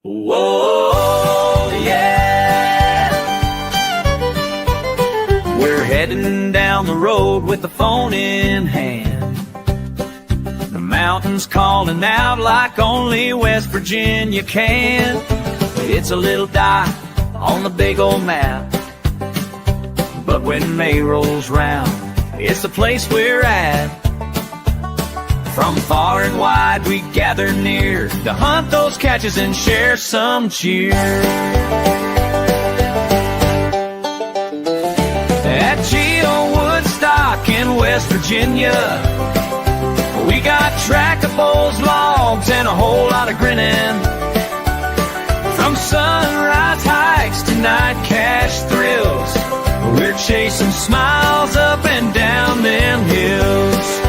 Whoa, yeah. We're heading down the road with the phone in hand. The mountains calling out like only West Virginia can. It's a little dot on the big old map, but when May rolls round, it's the place we're at. From far and wide we gather near to hunt those caches and share some cheer. At GeoWoodstock in West Virginia, we got trackables, logs, and a whole lot of grinning. From sunrise hikes to night cache thrills, we're chasing smiles up and down them hills.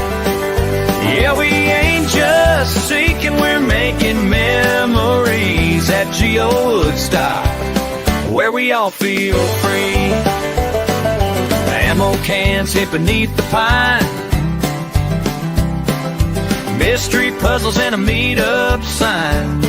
Yeah, we ain't just seeking, we're making memories at GeoWoodstock, where we all feel free. Ammo cans hid beneath the pine, mystery puzzles and a meetup sign.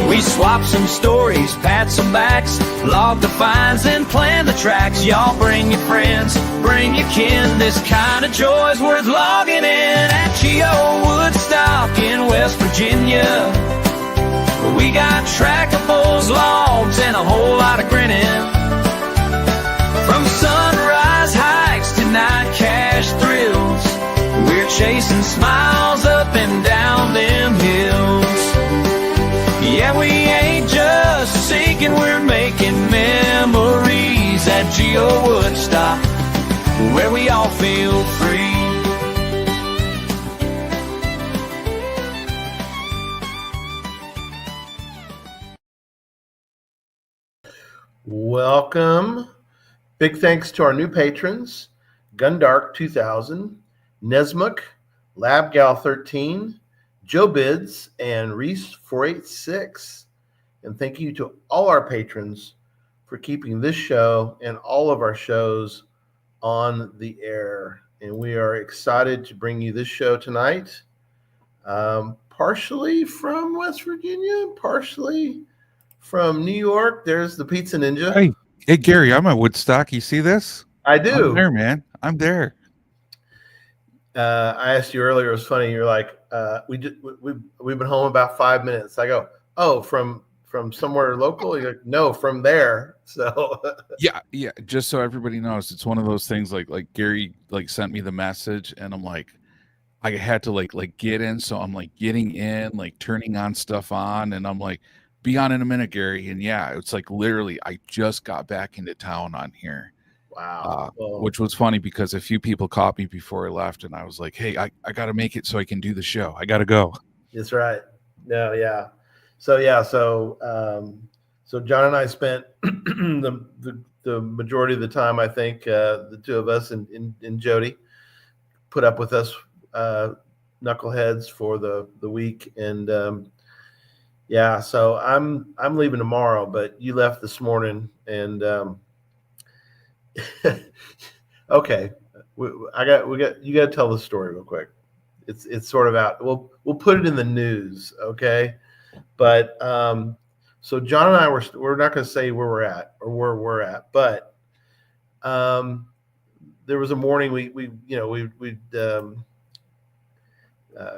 We swap some stories, pat some backs, log the finds and plan the tracks. Y'all bring your friends, bring your kin. This kind of joy's worth logging in at GeoWoodstock in West Virginia. We got trackables, logs, and a whole lot of grinning. From sunrise hikes to night cache thrills, we're chasing smiles up and down them hills. Yeah, we ain't just seeking, we're making memories at GeoWoodstock, where we all feel free. Welcome. Big thanks to our new patrons, Gundark 2000, Nesmuk, LabGal13, Joe Bids, and Reese 486. And thank you to all our patrons for keeping this show and all of our shows on the air. And we are excited to bring you this show tonight, partially from West Virginia, partially from New York. There's the Pizza Ninja. Hey Gary, I'm at Woodstock. You see this? I do. I'm there, man. I'm there. I asked you earlier. It was funny. You're like, we've been home about 5 minutes. I go, oh, from somewhere local? You're like, no, from there. So yeah. Just so everybody knows, it's one of those things. Like Gary sent me the message, and I'm like, I had to like get in. So I'm like getting in, like turning on stuff on, and I'm like, be on in a minute, Gary. And yeah, it's like literally, I just got back into town on here. Wow. Which was funny because a few people caught me before I left, and I was like, hey, I got to make it so I can do the show. I got to go. That's right. No, yeah. So John and I spent the majority of the time, I think, the two of us and Jody put up with us knuckleheads for the week. And yeah, so I'm leaving tomorrow, but you left this morning, and okay, you got to tell the story real quick. It's sort of out. We'll put it in the news, okay? But so John and I we're not going to say where we're at or where we're at, but there was a morning we'd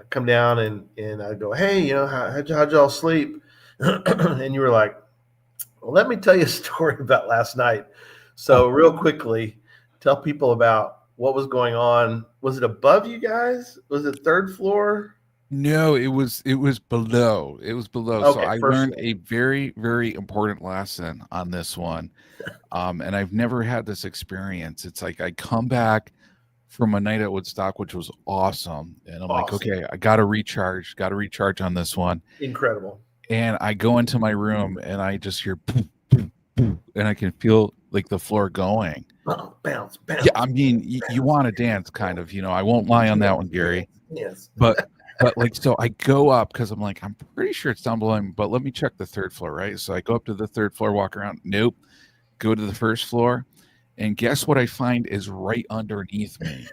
come down and I'd go, hey, how'd y'all sleep? And you were like, well, let me tell you a story about last night. So real quickly, tell people about what was going on. Was it above you guys? Was it third floor? No, it was below. It was below. Okay, so I learned a very, very important lesson on this one. And I've never had this experience. It's like I come back from a night at Woodstock, which was awesome. And I'm like, okay, I got to recharge on this one. Incredible. And I go into my room and I just hear boom, boom, boom, and I can feel like the floor going. Oh, bounce. Yeah, I mean, you want to dance, kind of. I won't lie on that one, Gary. Yes. But like, so I go up because I'm like, I'm pretty sure it's down below me, but let me check the third floor, right? So I go up to the third floor, walk around. Nope. Go to the first floor, and guess what I find is right underneath me?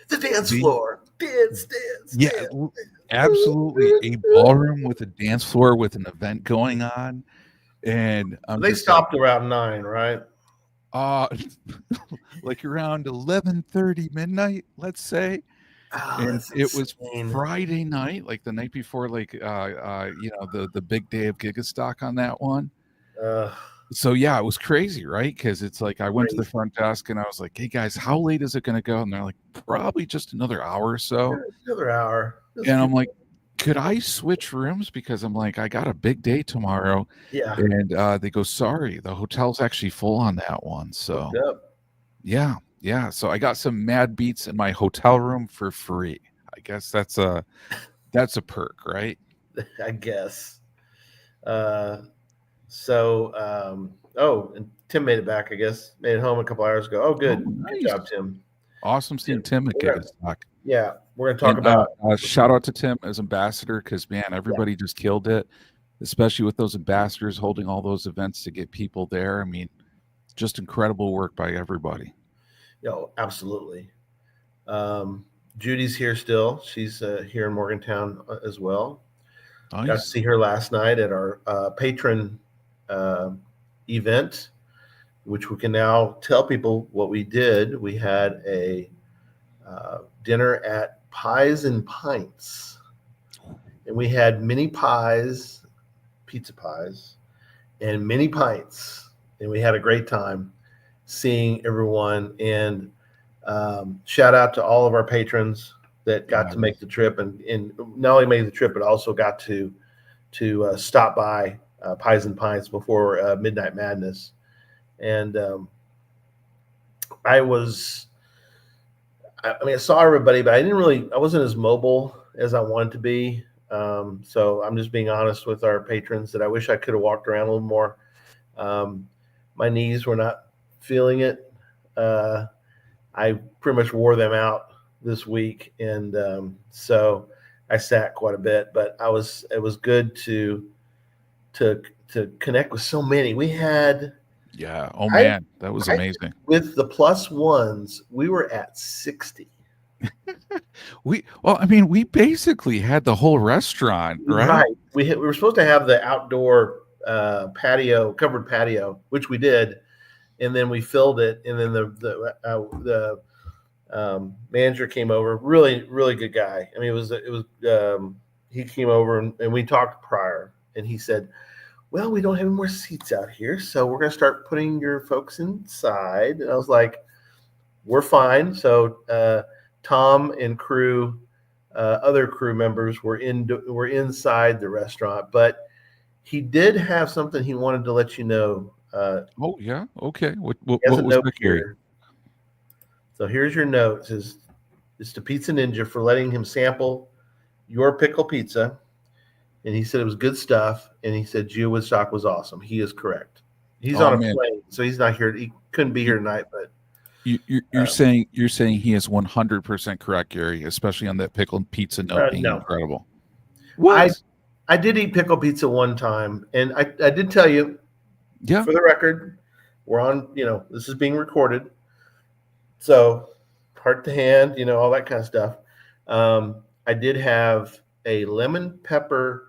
The dance floor. Dance. Yeah, absolutely a ballroom with a dance floor with an event going on. And I'm They just stopped around 9, right? uh like around 11:30 midnight, let's say. Oh, And that's it was insane. Friday night, like the night before, like the big day of GigaStock on that one. Uh, So yeah, it was crazy, right? Because it's like I went to the Crazy. front desk and I was like, "Hey guys, how late is it going to go?" And they're like, "Probably just another hour or so." Another hour. That's And too. I'm like, "Could I switch rooms because I'm like I got a big day tomorrow?" Yeah, And they go, "Sorry, the hotel's actually full on that one." booked So up. yeah, yeah. So I got some mad beats in my hotel room for free. I guess that's a perk, right? I guess. Uh, oh, and Tim made it back. I guess made it home a couple hours ago. Oh, Oh, good. Good nice. job, Tim. Awesome seeing Tim. Tim at We're gonna, GigaStock. yeah, we're gonna talk And about. shout out to Tim as ambassador because man, Yeah, everybody just killed it, especially with those ambassadors holding all those events to get people there. I mean, just incredible work by everybody. absolutely. Um, Judy's here still. She's here in Morgantown as well. Got to Nice. see her last night at our Patron uh, event, which we can now tell people what we did. We had a dinner at Pies and Pints, and we had mini pies, pizza pies, and mini pints, and we had a great time seeing everyone. And shout out to all of our patrons that got to make Nice. the trip, and not only made the trip, but also got to stop by Pies and Pints before Midnight Madness. And I was, I mean, I saw everybody, but I wasn't as mobile as I wanted to be. So I'm just being honest with our patrons that I wish I could have walked around a little more. Um, my knees were not feeling it. Uh, I pretty much wore them out this week, and so I sat quite a bit. But it was good to to connect with so many. We had Yeah. Oh I, man, that was I amazing. with the plus ones, we were at 60. I mean, we basically had the whole restaurant, right? Right. We were supposed to have the outdoor covered patio, which we did, and then we filled it, and then the manager came over. Really, really good guy. I mean, he came over and we talked prior, and he said, "Well, we don't have any more seats out here, so we're going to start putting your folks inside." And I was like, "We're fine." So Tom and crew, other crew members were inside the restaurant, but he did have something he wanted to let you know. Oh yeah. Okay. What He has a was note that, Gary? here. So here's your note. It says, "It's to Pizza Ninja for letting him sample your pickle pizza." And he said it was good stuff. And he said GeoWoodstock was awesome. He is correct. He's Oh on a man, plane, so he's not here. He couldn't be here tonight, but you're saying he is 100% correct, Gary, especially on that pickled pizza note being no. incredible. I What? I did eat pickle pizza one time, and I did tell you, Yeah. for the record, we're on. This is being recorded, so heart to hand, all that kind of stuff. I did have a lemon pepper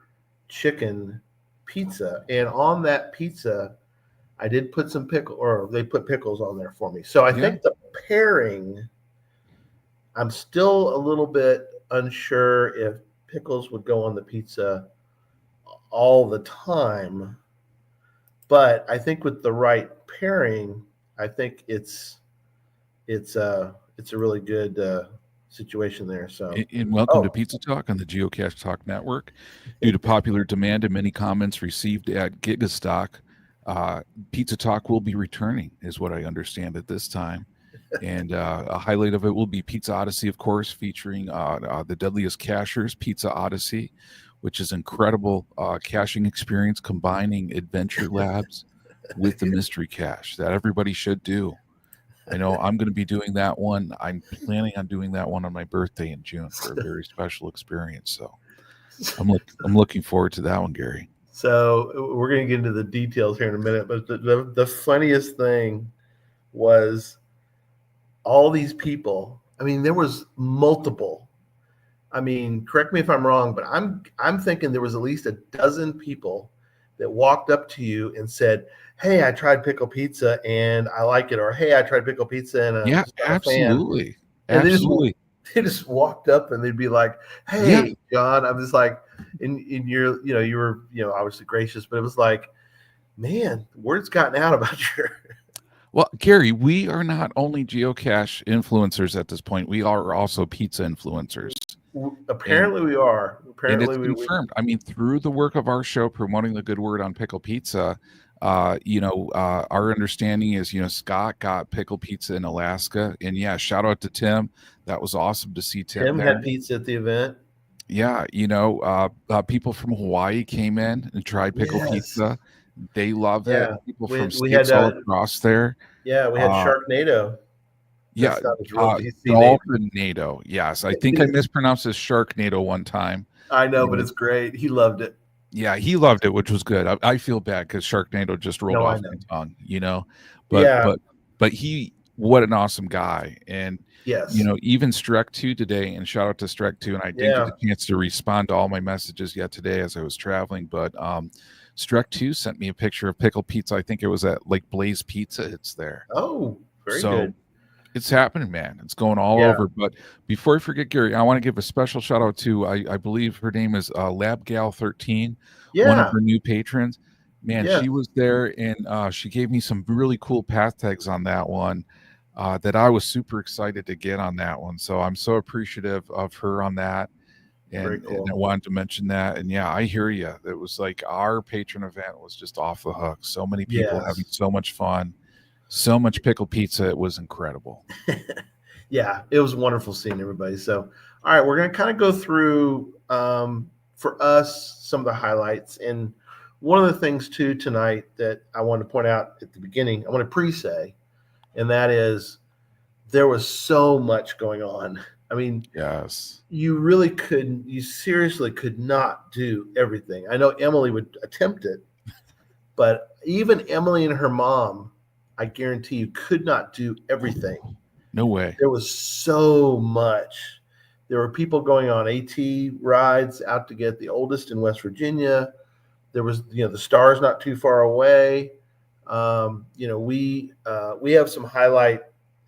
chicken pizza, and on that pizza, I did put some pickle, or they put pickles on there for me. So I Yeah. think the pairing, I'm still a little bit unsure if pickles would go on the pizza all the time, but I think with the right pairing, I think it's a really good situation there. So, And welcome to oh, Pizza Talk on the Geocache Talk Network. Due to popular demand and many comments received at GigaStock, Pizza Talk will be returning, is what I understand at this time. And a highlight of it will be Pizza Odyssey, of course, featuring the deadliest cachers, Pizza Odyssey, which is incredible caching experience combining adventure labs with the mystery cache that everybody should do. I know I'm going to be doing that one. I'm planning on doing that one on my birthday in June for a very special experience. So I'm looking forward to that one, Gary. so we're going to get into the details here in a minute, but the funniest thing was all these people. I mean, there was multiple. I mean, correct me if I'm wrong, but I'm thinking there was at least a dozen people that walked up to you and said, "Hey, I tried pickle pizza and I like it," or "Hey, I tried pickle pizza and I'm Yeah, just not a fan." absolutely. And Absolutely. they just walked up and they'd be like, Yeah. "Hey, John," I'm just like, in your, you were, obviously gracious, but it was like, man, word's gotten out about your. Well, Gary, we are not only geocache influencers at this point, we are also pizza influencers. And Apparently we are. and Apparently it's we confirmed. I mean, through the work of our show promoting the good word on pickle pizza, our understanding is, Scott got pickle pizza in Alaska, and yeah, shout out to Tim. That was awesome to see Tim Tim there. had pizza at the event. Yeah, people from Hawaii came in and tried pickle Yes. pizza. They love it. Yeah. People We from had, states all across there. yeah, we had Uh, Sharknado. yeah, That's not his real DC name. Dolphinado. Yes, I think I mispronounced his Sharknado one time. I know, You but know, it's great. He loved it. Yeah, he loved it, which was good. I feel bad because Sharknado just rolled No, I off know. my tongue, but Yeah. but he, what an awesome guy. And Yes. even Strek 2 today, and shout out to Strek 2, and I didn't get a chance to respond to all my messages yet today as I was traveling, but Strek 2 sent me a picture of pickle pizza. I think it was at like Blaze Pizza. It's there. Oh, very good. It's happening, man. It's going all over. But before I forget, Gary, I want to give a special shout out to, I believe her name is LabGal13, one of her new patrons. Man, she was there, and she gave me some really cool path tags on that one that I was super excited to get on that one. So I'm so appreciative of her on that. And I wanted to mention that. And yeah, I hear you. It was like our patron event was just off the hook. So many people having so much fun. So much pickle pizza. It was incredible. Yeah, it was wonderful seeing everybody. So, all right, we're going to kind of go through, for us, some of the highlights. And one of the things, too, tonight that I want to point out at the beginning, I want to pre-say, and that is there was so much going on. I mean, yes, you seriously could not do everything. I know Emily would attempt it, but even Emily and her mom, I guarantee you, could not do everything. No way. There was so much. There were people going on AT rides out to get the oldest in West Virginia. There was, the stars not too far away. We have some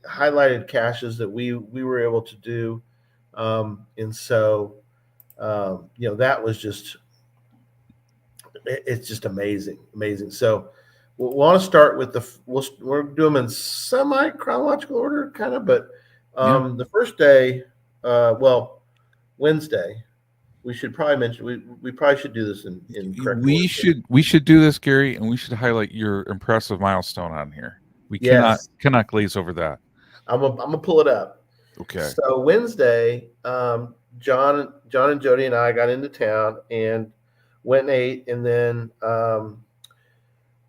highlighted caches that we were able to do, and so that was just, it's just amazing. So we'll want to start with we're doing them in semi chronological order, kind of, but the first day, Wednesday, we should probably mention, we probably should do this in correct order. We should do this, Gary, and we should highlight your impressive milestone on here. We cannot glaze over that. I'm gonna pull it up. Okay. So Wednesday, John and Jody and I got into town and went and ate, and then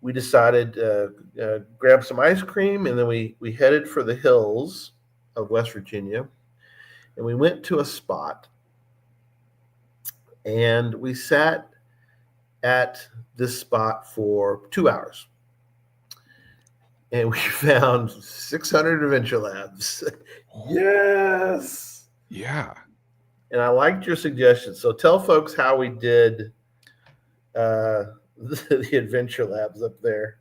we decided to grab some ice cream, and then we headed for the hills of West Virginia, and we went to a spot, and we sat at this spot for 2 hours. And we found 600 Adventure Labs. Yes. Yeah. And I liked your suggestion. So tell folks how we did the Adventure Labs up there.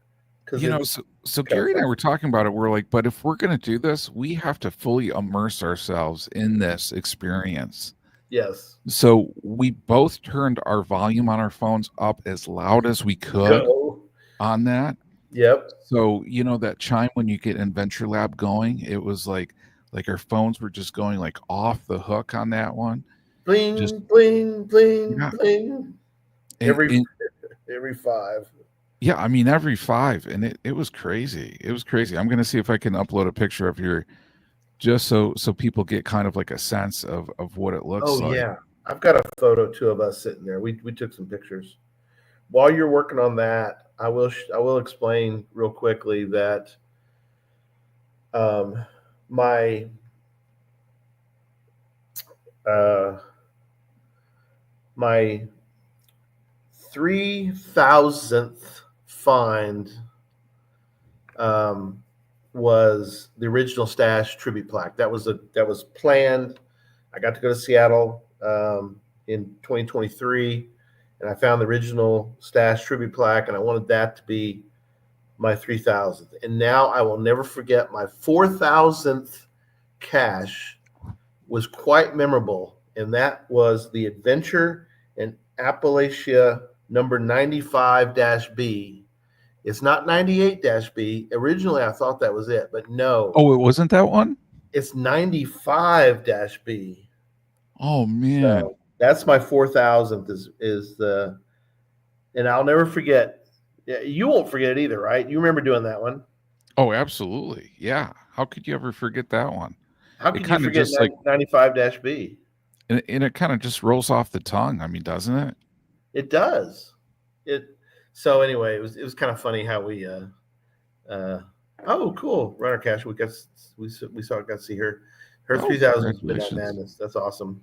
So Gary and I were talking about it. We're like, but if we're going to do this, we have to fully immerse ourselves in this experience. Yes. So we both turned our volume on our phones up as loud as we could on that. Yep. So, that chime when you get Adventure Lab going, it was like our phones were just going like off the hook on that one. Bling, bling, bling, bling. Every 5. Yeah, I mean, every 5. And it was crazy. It was crazy. I'm going to see if I can upload a picture of here just so people get kind of like a sense of what it looks like. Oh, yeah. I've got a photo, too, of us sitting there. We took some pictures. While you're working on that, I will explain real quickly that my 3,000th find was the original stash tribute plaque. That was planned. I got to go to Seattle in 2023, and I found the original stash tribute plaque, and I wanted that to be my 3,000th. And now I will never forget my 4,000th cache was quite memorable, and that was the adventure in Appalachia number 95-B. It's not 98-B. Originally, I thought that was it, but no. Oh, it wasn't that one? It's 95-B. Oh, man. So that's my 4,000th is the, and I'll never forget. You won't forget it either, right? You remember doing that one? Oh, absolutely. Yeah. How could you ever forget that one? How could you forget 95-B? And it kind of just rolls off the tongue. I mean, doesn't it? It does. So anyway, it was kind of funny how we oh, cool, runner cache. We got to see her 3,000 madness. That's awesome.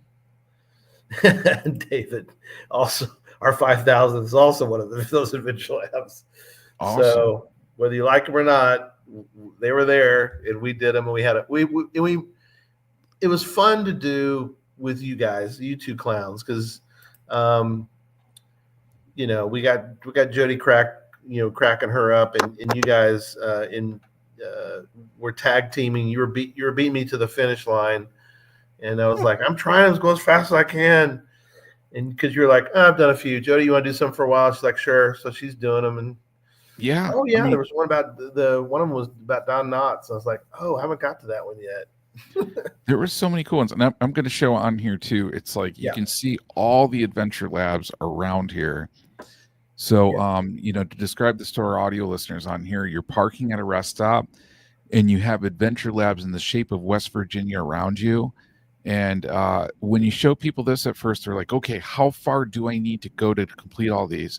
David, also our 5,000 is also one of those adventure labs. Awesome. So whether you like them or not, they were there and we did them, and we had it. It was fun to do with you guys, you two clowns, because we got Jody cracking her up, and you guys were tag teaming. You were beating me to the finish line, and I was like, I'm trying to go as fast as I can, and because you're like, I've done a few. Jody, you want to do some for a while? She's like, sure. So she's doing them, and there was one about one of them was about Don Knotts. I was like, oh, I haven't got to that one yet. There were so many cool ones, and I'm going to show on here too. It's like you can see all the adventure labs around here. So, to describe this to our audio listeners on here, you're parking at a rest stop, and you have adventure labs in the shape of West Virginia around you. And when you show people this at first, they're like, okay, how far do I need to go to complete all these?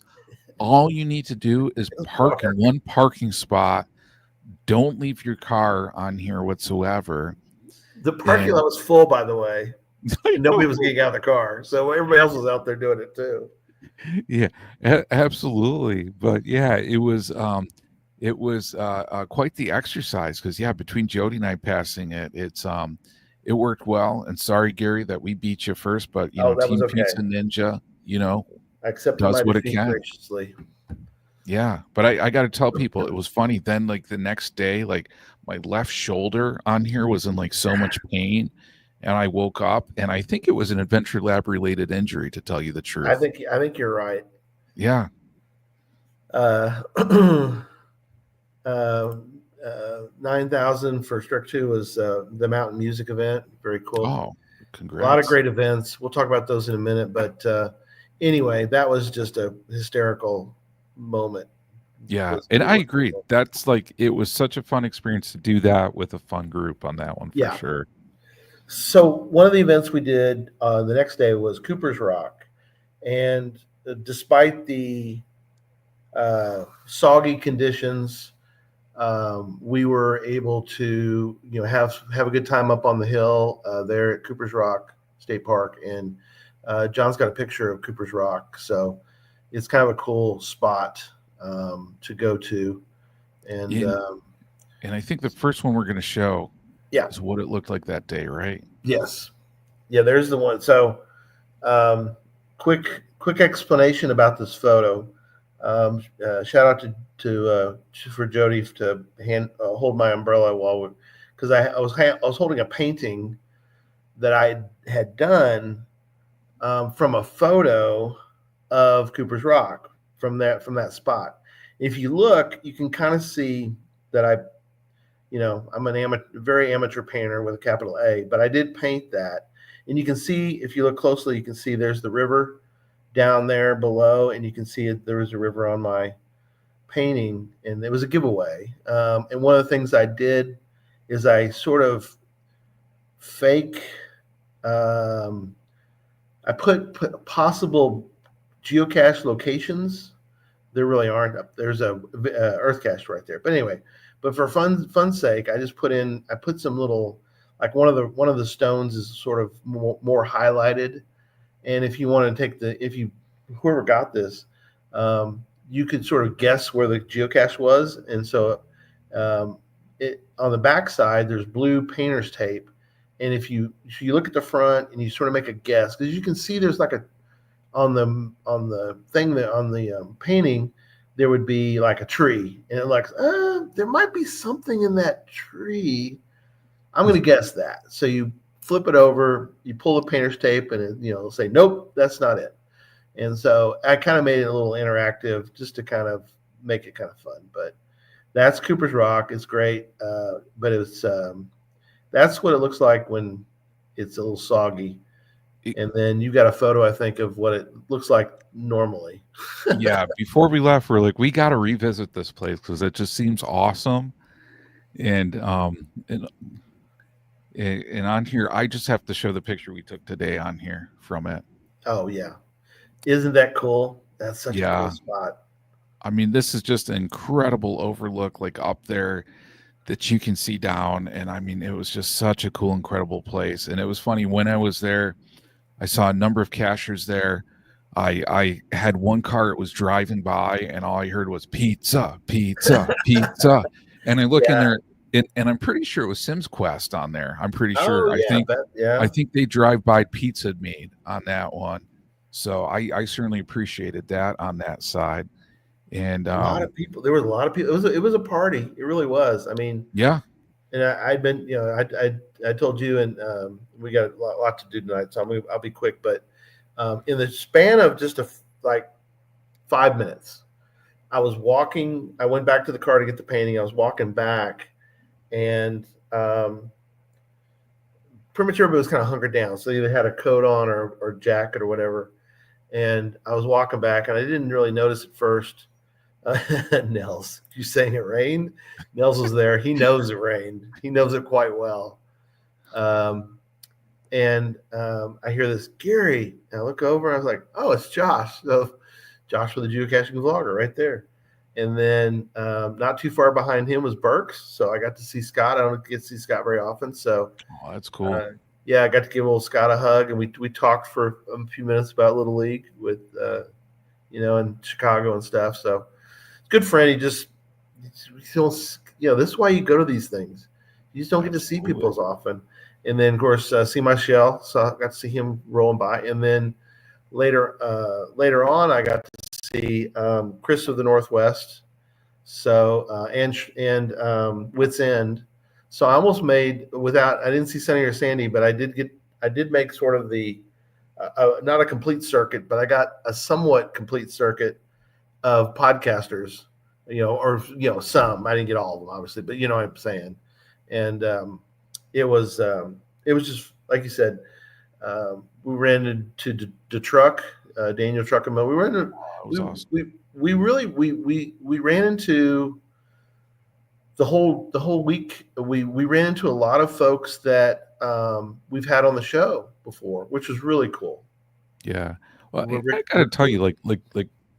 All you need to do is park in one parking spot. Don't leave your car on here whatsoever. The parking lot was full, by the way. Nobody was getting out of the car, so everybody else was out there doing it too. Yeah, absolutely. But yeah, it was quite the exercise, because between Jody and I passing it, it worked well. And sorry, Gary, that we beat you first, but Team Pizza Ninja, I accepted does what it defeat can. Graciously. Yeah, but I got to tell people, it was funny. Then, like the next day, like my left shoulder on here was in like so much pain, and I woke up, and I think it was an adventure lab related injury, to tell you the truth. I think you're right. Yeah. 9,000 for Strike 2 was the Mountain Music event. Very cool. Oh, congrats. A lot of great events. We'll talk about those in a minute, but anyway, that was just a hysterical moment. Yeah, and I agree. That's it was such a fun experience to do that with a fun group on that one, for sure. So one of the events we did the next day was Cooper's Rock, and despite the soggy conditions, we were able to have a good time up on the hill there at Cooper's Rock State Park, and John's got a picture of Cooper's Rock, so it's kind of a cool spot to go to, and I think the first one we're going to show is what it looked like that day, right? Yes. Yeah, there's the one. So quick explanation about this photo. Shout out for Jody to hold my umbrella because I was holding a painting that I had done from a photo of Cooper's Rock from that spot. If you look, you can kind of see that I'm an very amateur painter with a capital A, but I did paint that, and you can see, if you look closely, you can see there's the river down there below, and you can see there was a river on my painting, and it was a giveaway. And one of the things I did is I sort of fake. I put possible geocache locations. There really aren't. There's a earth cache right there, but anyway. But for fun's sake, I put some little, like one of the stones is sort of more highlighted. And if you want to whoever got this, you could sort of guess where the geocache was. And so on the back side, there's blue painter's tape. And if you look at the front and you sort of make a guess, because you can see there's like on the thing that on the painting, there would be like a tree, and it like there might be something in that tree. I'm going to guess that. So you flip it over, you pull the painter's tape, and it'll say, nope, that's not it. And so I kind of made it a little interactive just to kind of make it kind of fun. But that's Cooper's Rock. It's great, but it's that's what it looks like when it's a little soggy. And then you got a photo, I think, of what it looks like normally. Yeah, before we left, we're like, we got to revisit this place because it just seems awesome. And on here, I just have to show the picture we took today on here from it. Oh yeah, isn't that cool? That's such a cool spot. I mean, this is just an incredible overlook, like up there, that you can see down. And I mean, it was just such a cool, incredible place. And it was funny when I was there, I saw a number of cachers there. I had one car that was driving by, and all I heard was pizza, pizza, pizza. And I look in there, and I'm pretty sure it was Sim's Quest on there. I'm pretty sure. I think they drive by pizza made on that one. So I certainly appreciated that on that side. And a lot of people. There was a lot of people. It was a party. It really was. I mean, yeah. And I'd been, I told you, and we got a lot to do tonight, so I'll be quick. But in the span of just like 5 minutes, I was walking. I went back to the car to get the painting. I was walking back, and pretty much everybody was kind of hunkered down. So they either had a coat on or jacket or whatever. And I was walking back, and I didn't really notice at first. Nels, you saying it rained? Nels was there. He knows it rained. He knows it quite well. And I hear this, Gary. And I look over, and I was like, oh, it's Josh. So Josh with the geocaching vlogger right there. And then not too far behind him was Burks. So I got to see Scott. I don't get to see Scott very often. So that's cool. Yeah, I got to give old Scott a hug, and we talked for a few minutes about Little League with in Chicago and stuff. So good friend. He just this is why you go to these things. You just don't get to see people as often. And then of course see my shell. So I got to see him rolling by. And then later on I got to see Chris of the Northwest. So and Wits End. So I almost made I didn't see Sunny or Sandy, but I did make sort of the not a complete circuit, but I got a somewhat complete circuit of podcasters, some. I didn't get all of them, obviously, but you know what I'm saying. And it was just like you said. We ran into the truck, Daniel Truck and Mill. We ran into we ran into the whole week. We ran into a lot of folks that we've had on the show before, which was really cool. Yeah, well, I gotta tell you, like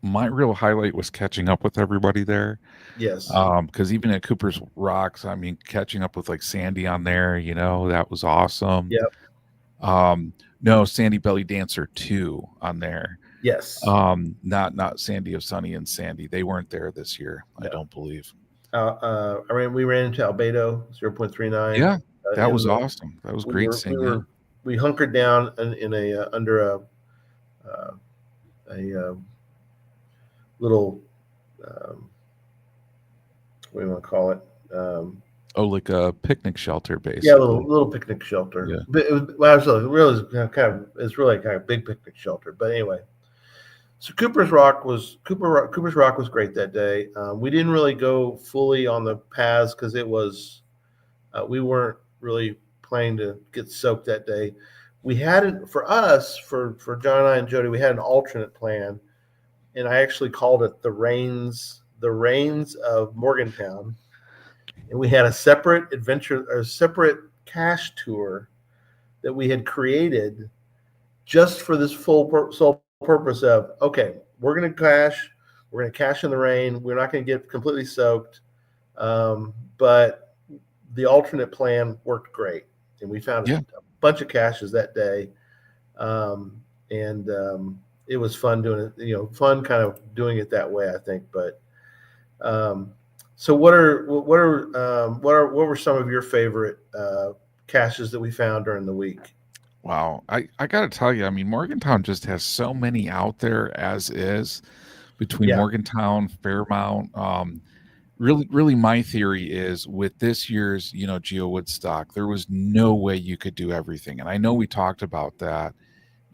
my real highlight was catching up with everybody there. Yes. Because even at Cooper's Rocks, I mean, catching up with like Sandy on there, that was awesome. Yep. No, Sandy Belly Dancer 2 on there. Yes. Not Sandy of Sunny and Sandy. They weren't there this year, no. I don't believe. We ran into Albedo 0.39. Yeah, that was awesome. That was great seeing. We hunkered down under a little what do you want to call it? Like a picnic shelter, basically. Yeah, a little picnic shelter. Yeah. But it's really kind of big picnic shelter. But anyway, so Cooper's Rock was great that day. We didn't really go fully on the paths because it was we weren't really planning to get soaked that day. We had it for John and I and Jody. We had an alternate plan, and I actually called it the Rains of Morgantown. And we had a separate cache tour that we had created just for this sole purpose of, okay, we're going to cache in the rain. We're not going to get completely soaked. But the alternate plan worked great. And we found a bunch of caches that day. It was fun doing it, fun kind of doing it that way, I think. But, so what were some of your favorite caches that we found during the week. Wow. I got to tell you, I mean, Morgantown just has so many out there as is between Yeah. Morgantown, Fairmount. Really, my theory is with this year's, GeoWoodstock, there was no way you could do everything. And I know we talked about that.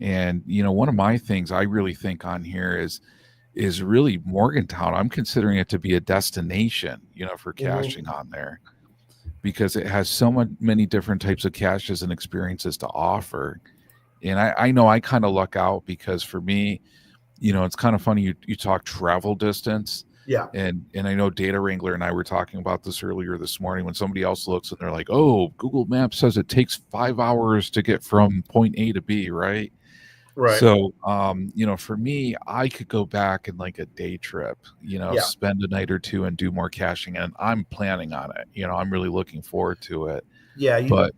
And, one of my things I really think on here is really Morgantown. I'm considering it to be a destination, for caching on there because it has so many different types of caches and experiences to offer. And I know I kind of luck out because for me, it's kind of funny. You talk travel distance. Yeah. And I know Data Wrangler and I were talking about this earlier this morning when somebody else looks and they're like, oh, Google Maps says it takes 5 hours to get from point A to B, right? Right. So, for me, I could go back in like a day trip, Yeah. spend a night or two and do more caching. And I'm planning on it. I'm really looking forward to it. Yeah. But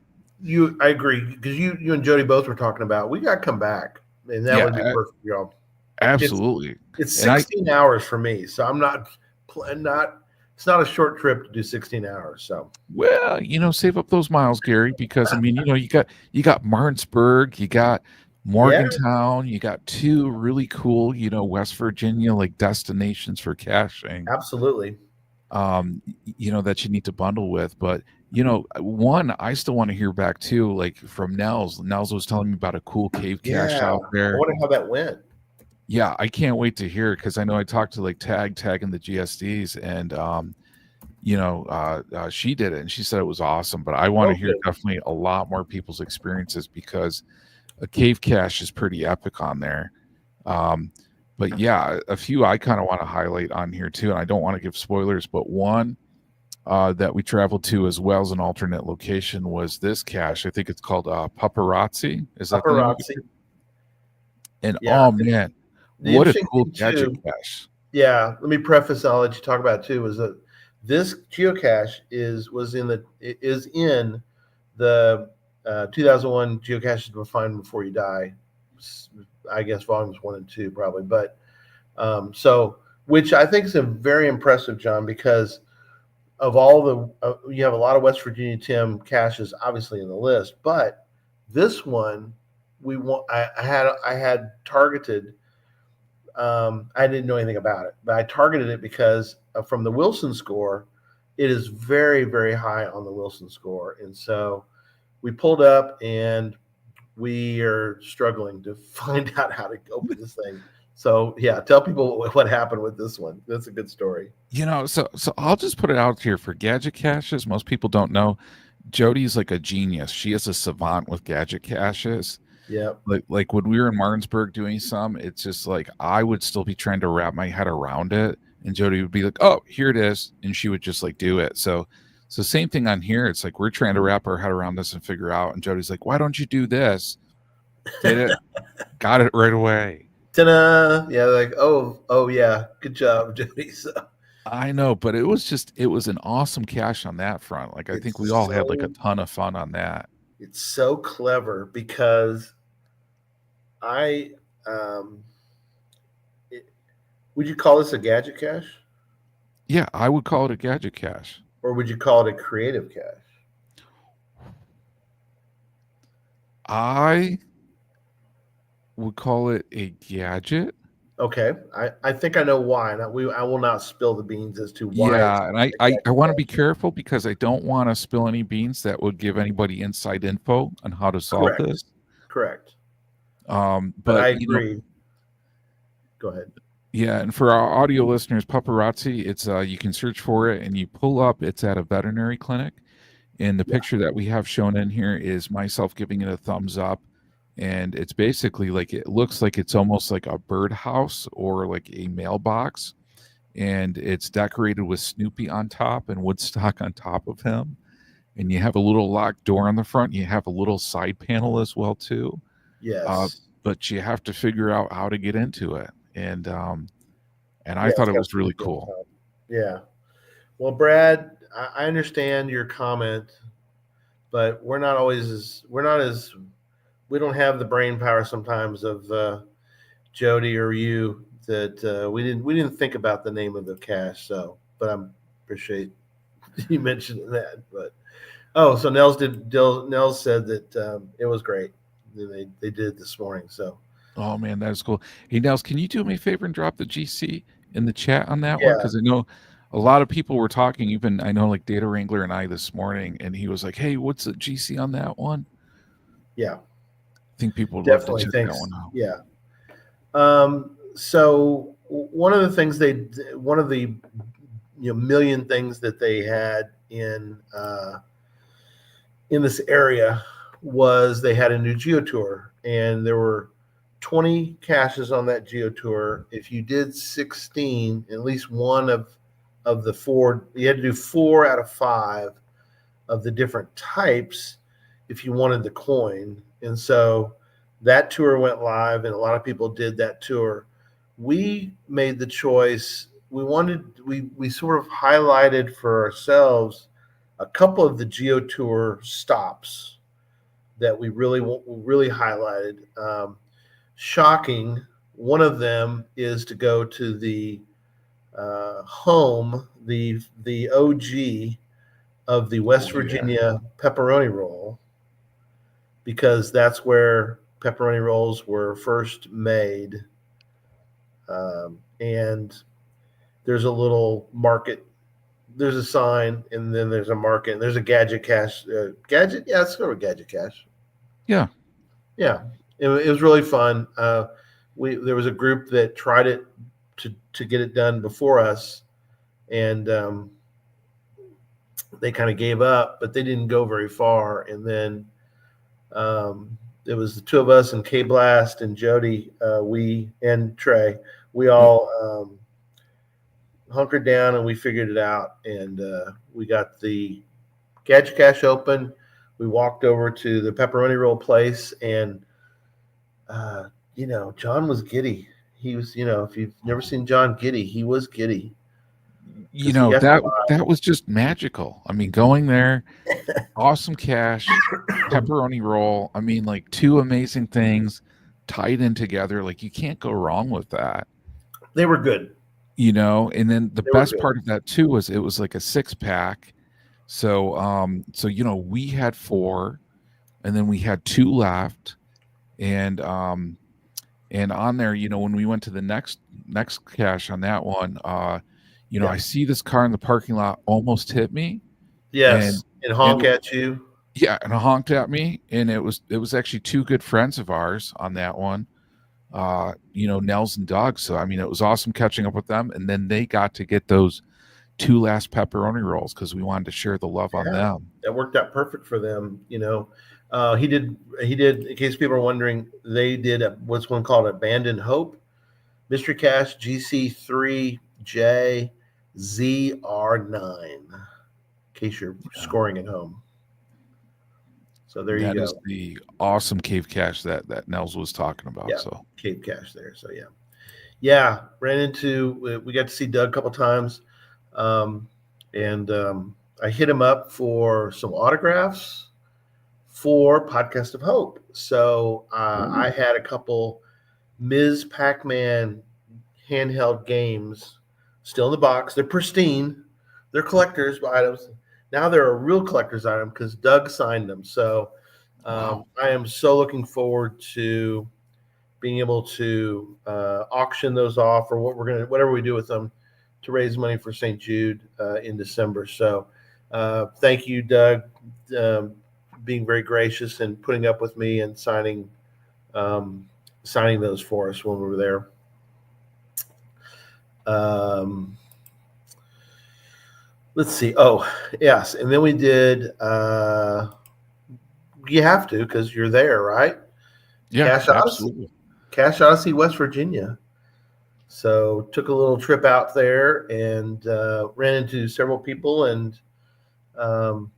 I agree because you and Jody both were talking about we got to come back, and that would be perfect, y'all. Absolutely. It's 16 hours for me, so I'm not. It's not a short trip to do 16 hours. So well, save up those miles, Gary, because I mean, you got Martinsburg, you got Morgantown, you got two really cool, West Virginia like destinations for caching. Absolutely. That you need to bundle with. But one, I still want to hear back too, like from Nels. Nels was telling me about a cool cave cache out there. I wonder how that went. Yeah, I can't wait to hear it because I know I talked to like Tag and the GSDs, and she did it and she said it was awesome. But I want to hear definitely a lot more people's experiences because a cave cache is pretty epic on there. But yeah, a few I kind of want to highlight on here too, and I don't want to give spoilers, but one that we traveled to as well as an alternate location was this cache. I think it's called Paparazzi. Is that Paparazzi? The name? And oh man, what a cool gadget cache. Yeah, let me preface. I'll let you talk about it too. Was that this geocache is in the 2001 Geocaches to Find Before You Die. I guess volumes 1 and 2 probably, but which I think is a very impressive, John, because of all the you have a lot of West Virginia Tim caches obviously in the list, but this one I had targeted. I didn't know anything about it, but I targeted it because from the Wilson score, it is very, very high on the Wilson score. And so we pulled up and we are struggling to find out how to open this thing. So yeah, tell people what happened with this one. That's a good story. So I'll just put it out here for gadget caches. Most people don't know Jody's like a genius. She is a savant with gadget caches. Yeah. Like when we were in Martinsburg doing some, it's just like I would still be trying to wrap my head around it. And Jody would be like, oh, here it is. And she would just like do it. So same thing on here. It's like we're trying to wrap our head around this and figure out. And Jody's like, why don't you do this? Did it. Got it right away. Ta-da! Yeah, like, oh yeah. Good job, Jody. So I know, but it was an awesome cache on that front. Like I think we all had like a ton of fun on that. It's so clever because would you call this a gadget cache? Yeah, I would call it a gadget cache. Or would you call it a creative cache? I would call it a gadget. Okay, I think I know why. I will not spill the beans as to why. Yeah, and I want to be careful because I don't want to spill any beans that would give anybody inside info on how to solve this. Correct. But I agree. Go ahead. Yeah, and for our audio listeners, Paparazzi, it's you can search for it and you pull up. It's at a veterinary clinic, and the picture that we have shown in here is myself giving it a thumbs up. And it's basically like it looks like it's almost like a birdhouse or like a mailbox, and it's decorated with Snoopy on top and Woodstock on top of him, and you have a little locked door on the front. You have a little side panel as well too. Yes, but you have to figure out how to get into it, and I thought it was really cool. Yeah. Well, Brad, I understand your comment, but we don't have the brain power sometimes of Jody or you that we didn't think about the name of the cache. So, but I appreciate you mentioning that. But Oh, so Nels said that it was great. They did it this morning. So Oh man, that is cool. Hey Nels, can you do me a favor and drop the GC in the chat on that one? yeah, Because I know a lot of people were talking, even I know like Data Wrangler and I this morning, and he was like, "Hey, what's the GC on that one?" yeah, I think people would love to definitely. check that Thanks. one out. Yeah. So one of the things one of the million things that they had in this area was they had a new GeoTour, and there were 20 caches on that GeoTour. If you did 16, at least one of the four, you had to do 4 out of 5 of the different types if you wanted the coin. And so that tour went live, and a lot of people did that tour. We made the choice. We sort of highlighted for ourselves a couple of the GeoTour stops that we really highlighted. Shocking. One of them is to go to the home, the OG of the West Oh yeah. Virginia pepperoni roll, because that's where pepperoni rolls were first made. And there's a little market. There's a sign, and then there's a market, and there's a gadget cache. Gadget, yeah, let's go to gadget cache. Yeah. Yeah, it was really fun. There was a group that tried it to get it done before us, and they kind of gave up, but they didn't go very far. And then it was the two of us and K Blast and Jody, we and Trey. We Yep. all hunkered down and we figured it out, and we got the gadget cache open. We walked over to the pepperoni roll place, and John was giddy. He was, if you've never seen John giddy, he was giddy You because he know, has that was just magical. I mean, going there, awesome cache, pepperoni roll. I mean, like two amazing things tied in together. Like you can't go wrong with that. they were good. And then the They were best good. part of that too was it was like a 6-pack. So we had 4, and then we had 2 left, and on there, when we went to the next cache on that one, I see this car in the parking lot almost hit me, Yes, and and and honk at you. yeah, and it honked at me, and it was actually 2 good friends of ours on that one. Nels and Doug. So I mean, it was awesome catching up with them, and then they got to get those 2 last pepperoni rolls because we wanted to share the love on Yeah, them. that worked out perfect for them. He did. In case people are wondering, they did what's one called Abandoned Hope Mystery Cache GC3J ZR9. In case you're scoring at home. So there you That go. is the awesome cave cache that Nels was talking about. Yeah, So cave cache there. So yeah. Ran into. We got to see Doug a couple times, and I hit him up for some autographs for Podcast of Hope. So I had a couple Ms. Pac-Man handheld games still in the box. They're pristine. They're collector's items. Now they're a real collector's item because Doug signed them. So wow. I am so looking forward to being able to auction those off, or whatever we do with them, to raise money for St. Jude in December. So thank you, Doug, being very gracious and putting up with me and signing those for us when we were there. Let's see. Oh, yes. And then we did, you have to, because you're there, right? Yeah, Cache Odyssey. absolutely. Cache Odyssey, West Virginia. So took a little trip out there and ran into several people, and it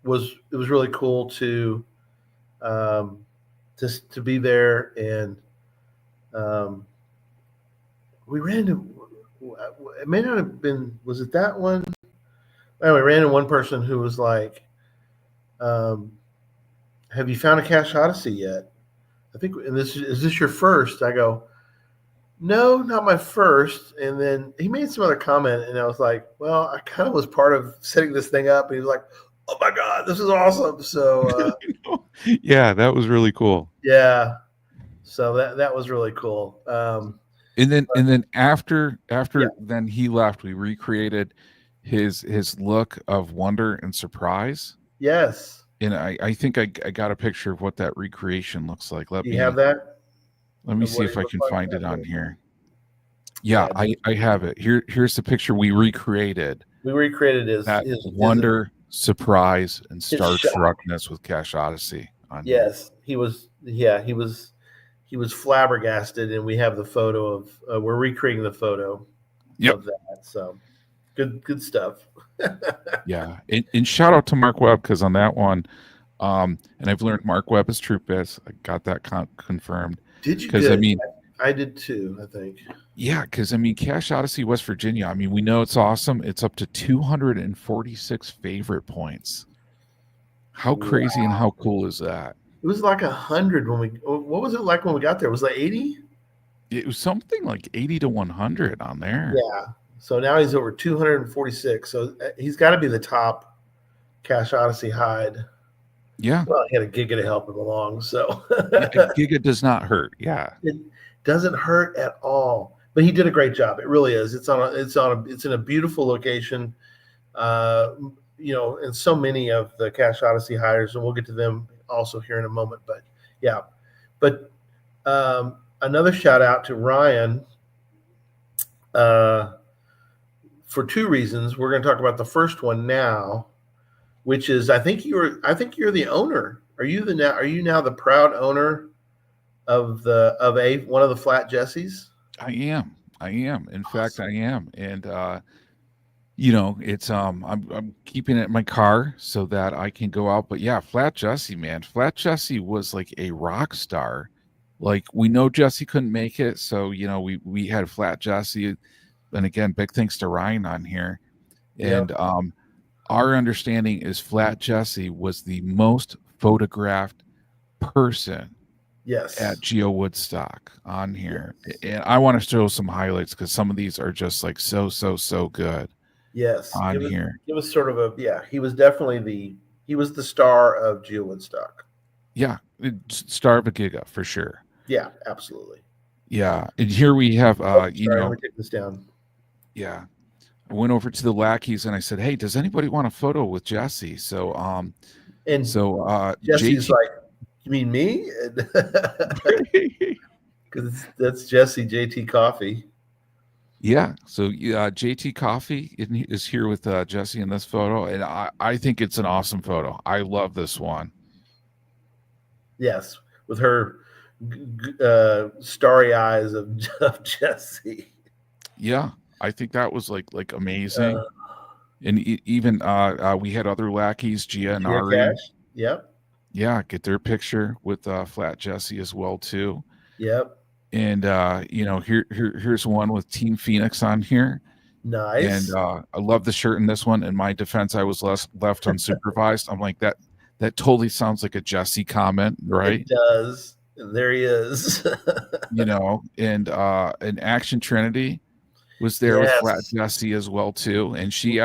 was really cool to just to be there. And we ran into, it may not have been, was it that one? Anyway, we ran into one person who was like, have you found a Cache Odyssey yet? I think, and is this your first? I go, no, not my first. And then he made some other comment, and I was like, well, I kind of was part of setting this thing up. And he was like, oh my God, this is awesome. So Yeah, that was really cool. yeah, so that was really cool. And then after Yeah. then he left, we recreated his look of wonder and surprise. Yes. And I think I got a picture of what that recreation looks like. Do you have that? Let me Of see what if it I looked can like? find it on Okay. here. Yeah, Yeah. I have it. Here's the picture we recreated. We recreated That his wonder, surprise, and his shock. starstruckness with Cache Odyssey on here. Yes, he was. Yeah, he was flabbergasted, and we have the photo of. We're recreating the photo Yep. of that. So good stuff. Yeah, and shout out to Mark Webb, because on that one, and I've learned Mark Webb is Troop Biz. I got that confirmed. Did you? Because I mean, I did too. I think. yeah, because I mean, Cache Odyssey, West Virginia. I mean, we know it's awesome. It's up to 246 favorite points. How crazy and how cool is that? It was like 100 when we. What was it like when we got there? It was like 80. It was something like 80 to 100 on there. Yeah. So now he's over 246. So he's got to be the top Cache Odyssey hide. Yeah. Well, he had a Giga to help him along. So Giga does not hurt. Yeah. It doesn't hurt at all. But he did a great job. It really is. It's in a beautiful location. And so many of the Cache Odyssey hiders, and we'll get to them also here in a moment. But yeah. But another shout out to Ryan. For two reasons. We're going to talk about the first one now, which is I think you're the owner. Are you now the proud owner of one of the flat Jessies? I am. In fact, I am. And it's I'm keeping it in my car so that I can go out. But yeah, Flat Jessie, man. Flat Jessie was like a rock star. Like, we know Jessie couldn't make it, so we had Flat Jessie. And again, big thanks to Ryan on here. And our understanding is Flat Jessie was the most photographed person at GeoWoodstock on here. Yes. And I want to show some highlights because some of these are just like so good. Yes. On here. It was sort of he was definitely the star of GeoWoodstock. Yeah. Star of a Giga for sure. Yeah, absolutely. Yeah. And here we have let me take this down. Yeah. I went over to the lackeys and I said, "Hey, does anybody want a photo with Jessie?" So Jessie's like, "You mean me?" Because that's Jessie JT Coffee. Yeah. So JT Coffee is here with Jessie in this photo, and I think it's an awesome photo. I love this one. Yes, with her starry eyes of Jessie. Yeah. I think that was like amazing. And even we had other lackeys, Gia and Ari. Yep. Yeah, get their picture with Flat Jessie as well too. Yep. And here's one with Team Phoenix on here. Nice. And I love the shirt in this one. In my defense, I was left unsupervised. I'm like, that totally sounds like a Jessie comment, right? It does. And there he is. And Action Trinity was there with Flat Jessie as well too, and she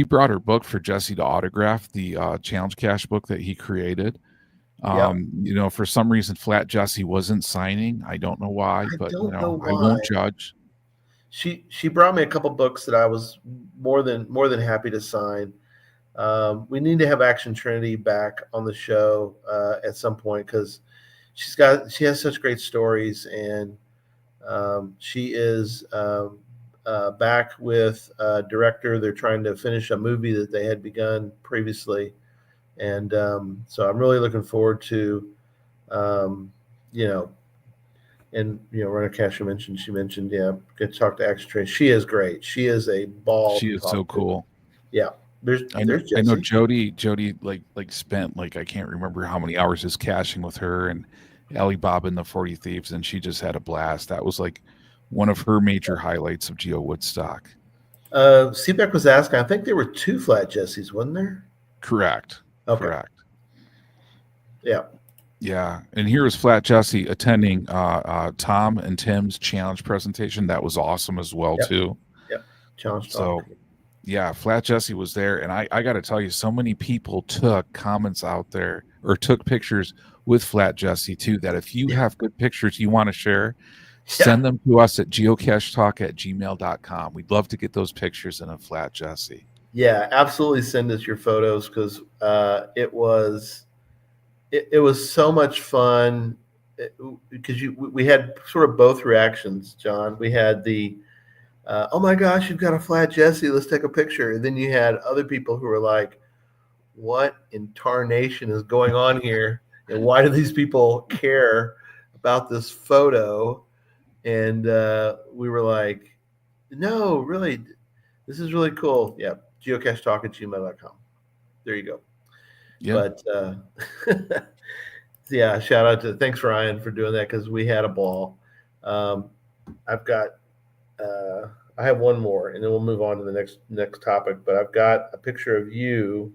brought her book for Jessie to autograph, the Challenge Cache book that he created. For some reason Flat Jessie wasn't signing. I don't know why, but I won't judge. She brought me a couple books that I was more than happy to sign. We need to have Action Trinity back on the show at some point because she has such great stories, and she is back with a director. They're trying to finish a movie that they had begun previously. And so I'm really looking forward to, Runner Cache, she mentioned, get to talk to Action Train. She is great. She is a ball. She is so cool. Yeah. I know Jody like spent I can't remember how many hours just caching with her and Alibaba and the 40 Thieves, and she just had a blast. That was like one of her major highlights of GeoWoodstock. Seabeck was asking, I think there were 2 Flat Jessies, wasn't there? Correct. Okay. Correct. Yeah. Yeah. And here is Flat Jessie attending Tom and Tim's challenge presentation. That was awesome as well, too. Yep. Challenge Talk. So, Yeah, Flat Jesse was there, and I got to tell you, so many people took comments out there or took pictures with Flat Jesse too. That if you have good pictures you want to share, Yeah. send them to us at geocachetalk@gmail.com. We'd love to get those pictures in a Flat Jesse. Yeah, absolutely. Send us your photos because it was so much fun because we had sort of both reactions, John. We had the oh my gosh, you've got a Flat Jesse, let's take a picture. And then you had other people who were like, what in tarnation is going on here? And why do these people care about this photo? And we were like, no, really, this is really cool. Yeah, geocachetalk@gmail.com. There you go. Yeah. But yeah, shout out to thanks Ryan for doing that because we had a ball. I've got I have one more, and then we'll move on to the next topic. But I've got a picture of you.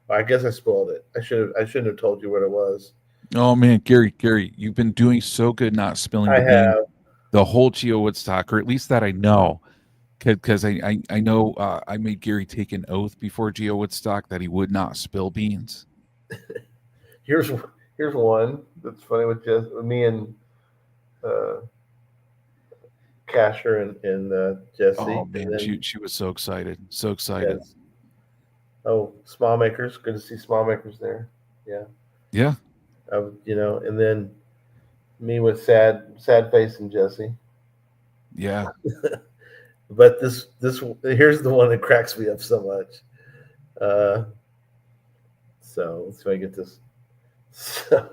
I guess I spoiled it. I shouldn't have told you what it was. Oh man, Gary, you've been doing so good not spilling I the beans have. the whole GeoWoodstock, or at least that I know, because I know I made Gary take an oath before GeoWoodstock that he would not spill beans. Here's one that's funny with just me and uh, Casher and Jesse. Oh man, And then, she was so excited, so excited. yes. Oh, Small Makers. Good to see Small Makers there. Yeah. Yeah, And then me with sad face and Jesse. yeah. But this here's the one that cracks me up so much. So let's see if I get this. So,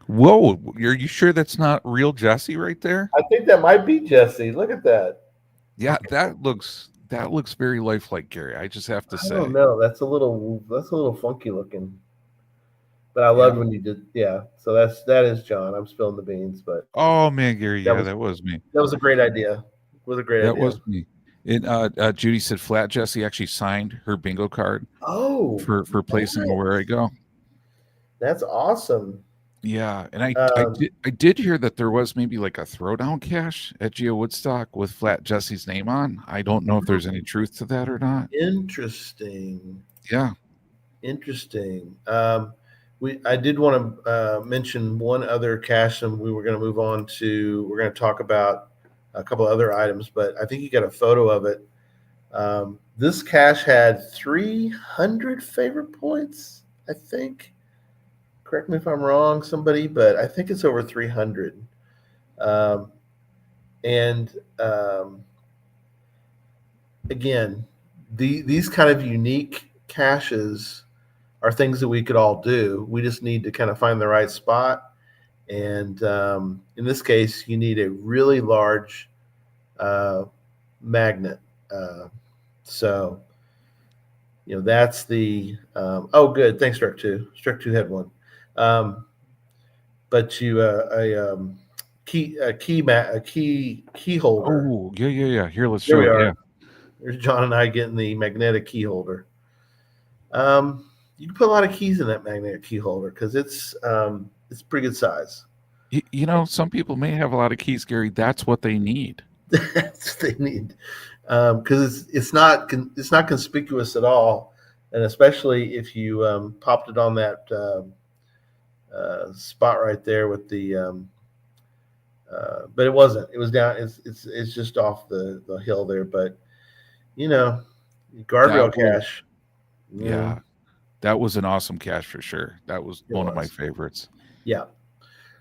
Whoa, are you sure that's not real Jesse right there? I think that might be Jesse. Look at that. Yeah, that looks very lifelike, Gary. I just have to I say. don't know. That's a little funky looking. But I Yeah. loved when you did. Yeah. So that is John. I'm spilling the beans, but Oh man, Gary, that yeah, was that was me. that was a great idea. It was a great That idea. was me. And Judy said Flat Jesse actually signed her bingo card Oh, for placing nice. Where I Go. That's awesome. Yeah, and I Um, did hear that there was maybe like a throwdown cache at GeoWoodstock with Flat Jesse's name on. I don't know if there's any truth to that or not. Interesting. Yeah. Interesting. I did want to mention one other cache, and we were going to move on to. We're going to talk about a couple other items, but I think you got a photo of it. This cache had 300 favorite points, I think. Correct me if I'm wrong, somebody, but I think it's over 300. Um, and again, these kind of unique caches are things that we could all do. We just need to kind of find the right spot. And in this case, you need a really large magnet. So, that's the. Oh, good. Thanks, Strike 2. Strike 2 had one. But you a key holder. Oh, yeah. Here, let's Here show we it. are. Yeah. There's John and I getting the magnetic key holder. You can put a lot of keys in that magnetic key holder because it's pretty good size. Some people may have a lot of keys, Gary. That's what they need. That's what they need because it's not conspicuous at all, and especially if you popped it on that spot right there with the. But it wasn't. It was down. It's just off the hill there. But guardrail cache. Yeah, that was an awesome cache for sure. That was one of my favorites. Yeah.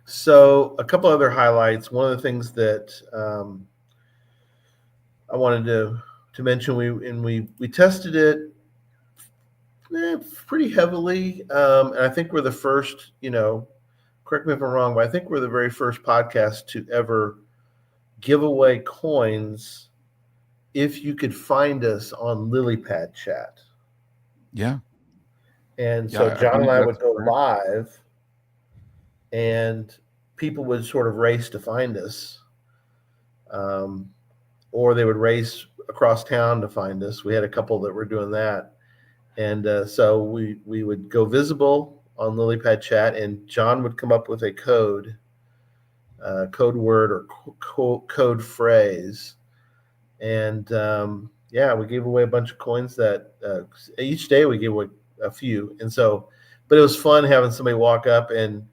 So a couple other highlights. One of the things that I wanted to mention, we tested it pretty heavily, and I think we're the first. Correct me if I'm wrong, but I think we're the very first podcast to ever give away coins if you could find us on LilyPad chat. Yeah. And so John and I would go live, and people would sort of race to find us, or they would race across town to find us. We had a couple that were doing that, and so we would go visible on LilyPad chat, and John would come up with a code word or code phrase, and Yeah, we gave away a bunch of coins that each day we gave away a few. And so, but it was fun having somebody walk up and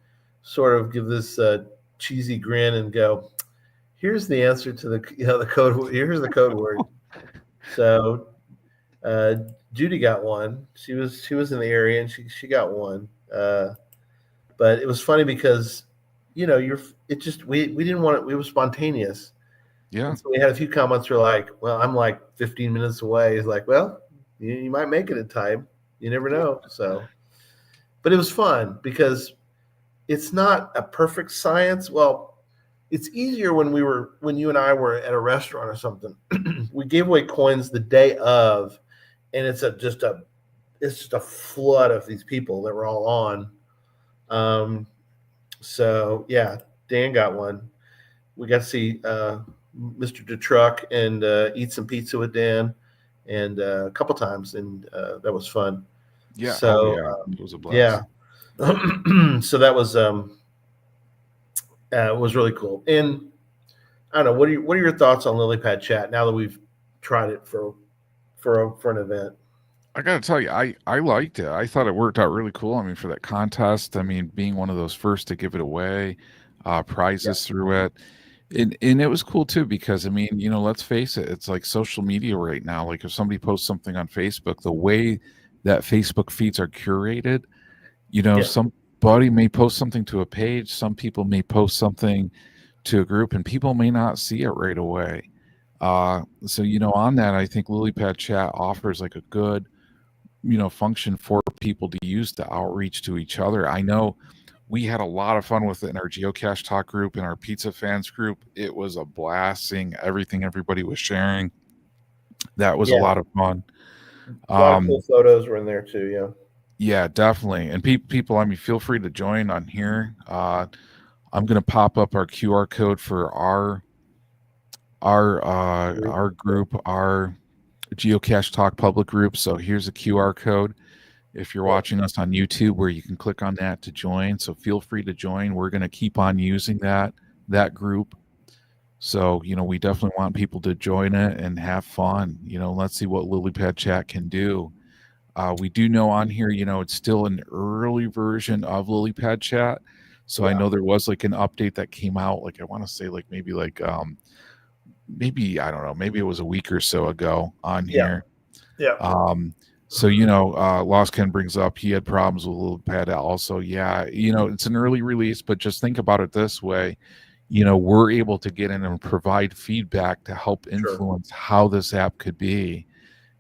sort of give this cheesy grin and go, here's the answer to the code. Here's the code word. So uh, Judy got one. She was in the area and she got one. But it was funny because, it just, we didn't want it. We were spontaneous. Yeah. And so we had a few comments were like, well, I'm like 15 minutes away. He's like, well, you might make it in time. You never know. So, but it was fun because it's not a perfect science. Well, it's easier when you and I were at a restaurant or something. We gave away coins the day of, and it's just a flood of these people that were all on. So yeah, Dan got one. We got to see Mr. DeTruck and eat some pizza with Dan, and a couple times, and that was fun. Yeah. So It was a blast. yeah. So that was really cool. And I don't know, what are your thoughts on LilyPad Chat now that we've tried it for an event? I got to tell you, I liked it. I thought it worked out really cool. I mean, for that contest, I mean, being one of those first to give it away, prizes through it. And it was cool too, because I mean, let's face it, it's like social media right now. Like if somebody posts something on Facebook, the way that Facebook feeds are curated, Yeah. somebody may post something to a page, some people may post something to a group, and people may not see it right away. So on that, I think LilyPad Chat offers like a good function for people to use to outreach to each other. I know we had a lot of fun with it in our Geocache Talk group and our Pizza Fans group. It was a blast seeing everything everybody was sharing. That was a lot of fun. A lot of cool photos were in there too. Yeah. Yeah, definitely. And people, I mean, feel free to join on here. I'm going to pop up our QR code for our group, our Geocache Talk public group. So here's a QR code if you're watching us on YouTube, where you can click on that to join. So feel free to join. We're going to keep on using that group. So, we definitely want people to join it and have fun. Let's see what LilyPad Chat can do. We do know on here, it's still an early version of LilyPad Chat. So I know there was like an update that came out, like I want to say like maybe maybe, I don't know, maybe it was a week or so ago on here. Yeah. So, Lost Ken brings up he had problems with LilyPad also. Yeah, it's an early release, but just think about it this way. We're able to get in and provide feedback to help influence how this app could be.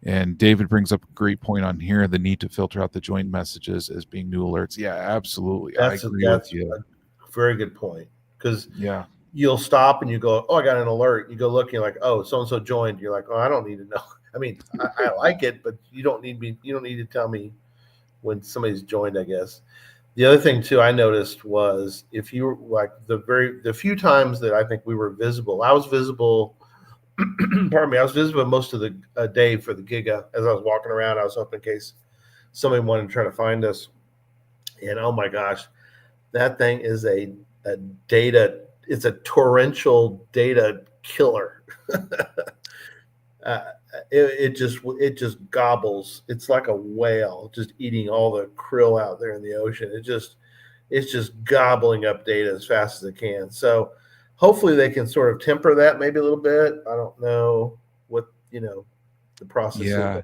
And David brings up a great point on here, the need to filter out the joint messages as being new alerts. Yeah, absolutely. I agree with you. A very good point. Because yeah, you'll stop and you go, oh, I got an alert. You go look and you're like, oh, so-and-so joined. You're like, oh, I don't need to know. I mean, I like it, but you don't need to tell me when somebody's joined, I guess. The other thing too I noticed was if you were like the few times that I think we were visible, I was visible. Pardon me, I was visible most of the day for the Giga. As I was walking around, I was hoping in case somebody wanted to try to find us. And oh my gosh, that thing is a data. It's a torrential data killer. It just gobbles. It's like a whale just eating all the krill out there in the ocean. It's just gobbling up data as fast as it can. So hopefully they can sort of temper that maybe a little bit. I don't know what the process is.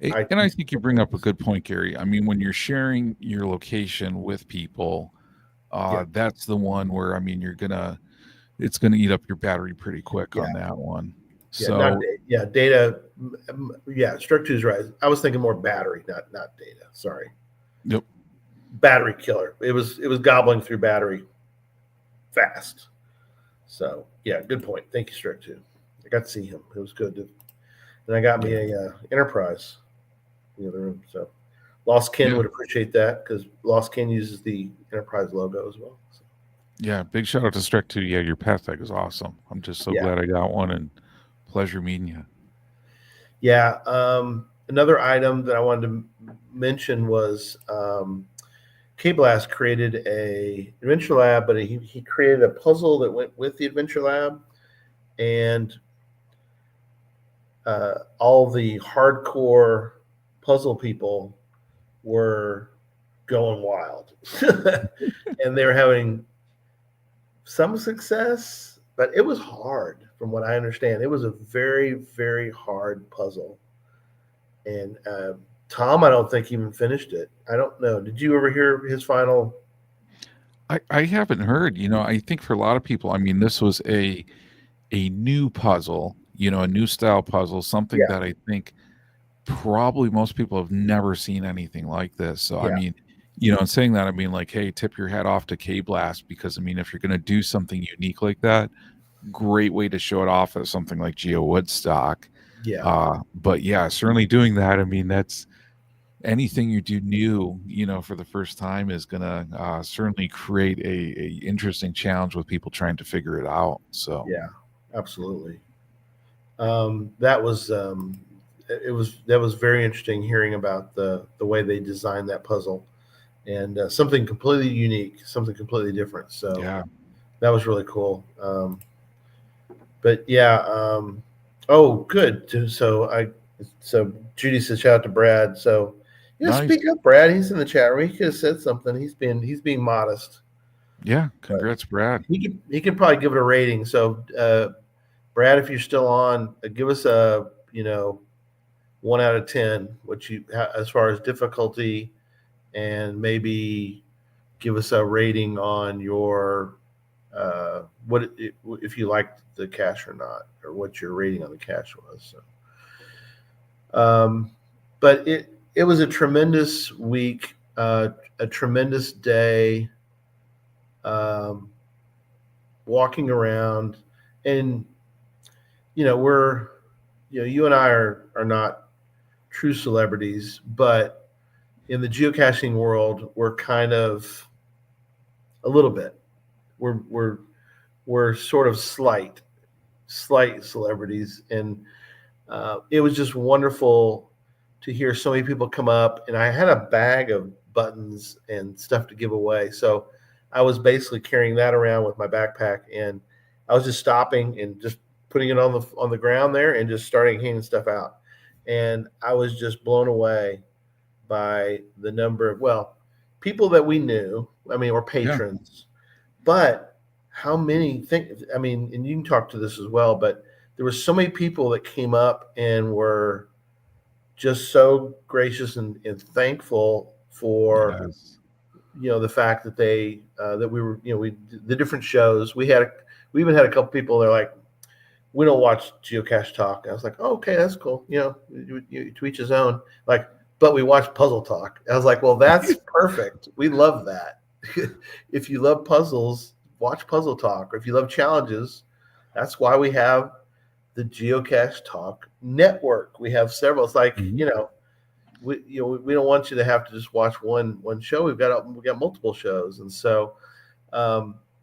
And I think you bring up a good point, Gary. I mean, when you're sharing your location with people, that's the one where I mean it's gonna eat up your battery pretty quick on that one. So data. Yeah, Struck 2 is right. I was thinking more battery, not data. Sorry. Yep. Battery killer. It was gobbling through battery fast. So yeah, good point. Thank you, Struck 2. I got to see him. It was good. And I got me a Enterprise in the other room. So Lost Ken would appreciate that because Lost Ken uses the Enterprise logo as well. So. Yeah, big shout out to Struck 2. Yeah, your path tag is awesome. I'm just so glad I got one and pleasure meeting you. Yeah. Another item that I wanted to mention was K-Blast created a Adventure Lab, but he created a puzzle that went with the Adventure Lab. And all the hardcore puzzle people were going wild. And they were having some success, but it was hard from what I understand. It was a very, very hard puzzle. And Tom, I don't think even finished it. I don't know. Did you ever hear his final? I haven't heard. I think for a lot of people, I mean, this was a new puzzle, a new style puzzle, something Yeah, that I think probably most people have never seen anything like this. So I yeah, mean, in saying that, I mean, like, hey, tip your hat off to K Blast, because I mean, if you're going to do something unique like that, great way to show it off as something like GeoWoodstock. yeah, But yeah, certainly doing that. I mean, that's anything you do new, for the first time is gonna certainly create a interesting challenge with people trying to figure it out. So yeah, absolutely. That was that was very interesting hearing about the way they designed that puzzle, and something completely unique, something completely different. So yeah, that was really cool. But yeah, oh, good. So Judy says shout out to Brad. So yeah, nice. speak up, Brad. He's in the chat room. He could have said something. He's being modest. Yeah, But congrats, Brad. he could probably give it a rating. So Brad, if you're still on, give us a 1 out of 10. As far as difficulty, and maybe give us a rating on your what if you liked the cache or not, or what your rating on the cache was. So, but it was a tremendous week, a tremendous day, um, walking around, and we're you and I are not true celebrities, but in the geocaching world, we're kind of a little bit. We're sort of slight celebrities, and it was just wonderful to hear so many people come up. And I had a bag of buttons and stuff to give away, so I was basically carrying that around with my backpack, and I was just stopping and just putting it on the ground there and just starting handing stuff out. And I was just blown away by the number of people that we knew. I mean, or Yeah, patrons, but how many think? I mean, and you can talk to this as well, but there were so many people that came up and were just so gracious and thankful for yes, the fact that that we were the different shows we even had a couple people. They're like, we don't watch Geocache Talk. I was like, oh, okay, that's cool. To each his own. Like, but we watch Puzzle Talk. I was like, well, that's perfect. We love that. If you love puzzles, watch Puzzle Talk. Or if you love challenges, that's why we have the Geocache Talk Network. We have several. It's like mhm. we don't want you to have to just watch one show. We got multiple shows, and so.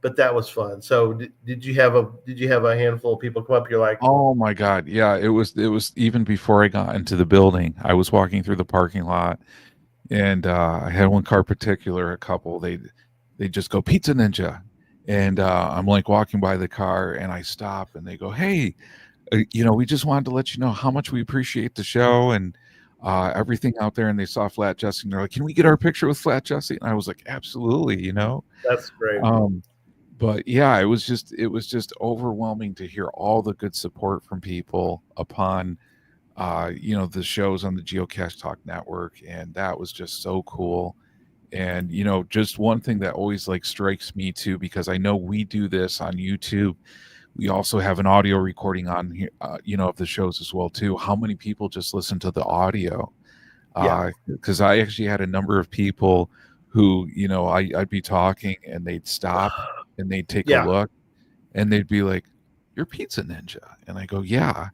But that was fun. So did you have a handful of people come up? You're like, Oh my God, yeah, it was even before I got into the building. I was walking through the parking lot, and I had one car particular, a couple. They just go Pizza Ninja, and I'm like walking by the car, and I stop, and they go, "Hey, we just wanted to let you know how much we appreciate the show and everything out there." And they saw Flat Jesse, and they're like, "Can we get our picture with Flat Jesse?" And I was like, "Absolutely." that's great. Um, but yeah, it was just overwhelming to hear all the good support from people upon the shows on the Geocache Talk Network, and that was just so cool. And just one thing that always like strikes me too, because I know we do this on YouTube, we also have an audio recording on here, of the shows as well too. How many people just listen to the audio? Yeah. Because I actually had a number of people who, I'd be talking and they'd stop and they'd take a Yeah. look and they'd be like, "You're Pizza Ninja," and I go, "Yeah,"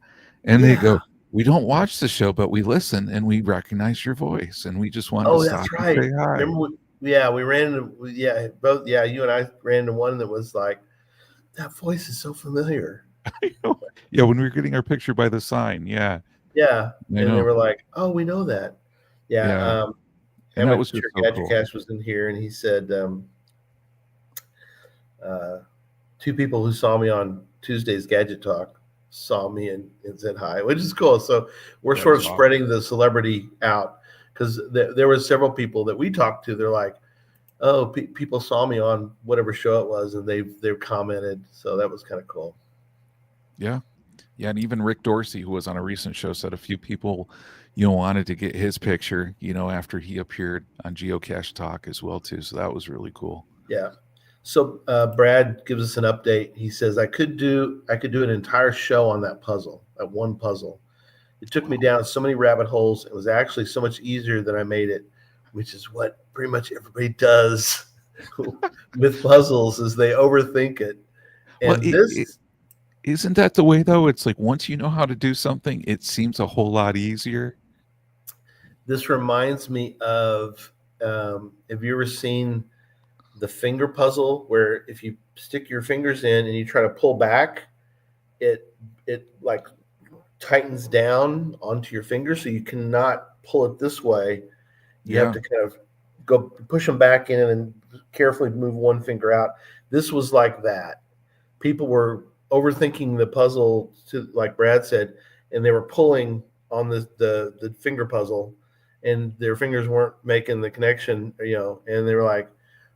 and they Yeah. go, "We don't watch the show, but we listen and we recognize your voice, and we just wanted to Oh, stop that's and right. say hi." Remember we ran into both you and I ran into one that was like, that voice is so familiar. Yeah, when we were getting our picture by the sign, yeah, Yeah. I And they know, were like, oh, we know that. Yeah. yeah, and that was Amateur just so Gadget cool. Cash was in here, and he said, uh, two people who saw me on Tuesday's Gadget Talk saw me and said hi, which is cool. So we're That sort is of awesome. spreading the celebrity out, because there were several people that we talked to. They're like, oh, people saw me on whatever show it was, and they've commented. So that was kind of cool. Yeah. Yeah, and even Rick Dorsey, who was on a recent show, said a few people, wanted to get his picture, after he appeared on Geocache Talk as well too. So that was really cool. Yeah. So Brad gives us an update. He says I could do an entire show on that one puzzle. It took me down so many rabbit holes. It was actually so much easier than I made it, which is what pretty much everybody does with puzzles, is they overthink it. Well, And this isn't that the way though? It's like once you know how to do something, it seems a whole lot easier. this reminds me of, have you ever seen the finger puzzle, where if you stick your fingers in and you try to pull back, it like tightens down onto your finger, so you cannot pull it this way. You have Yeah. to kind of go push them back in and carefully move one finger out. This was like that. People were overthinking the puzzle, to like Brad said, and they were pulling on the finger puzzle, and their fingers weren't making the connection, and they were like,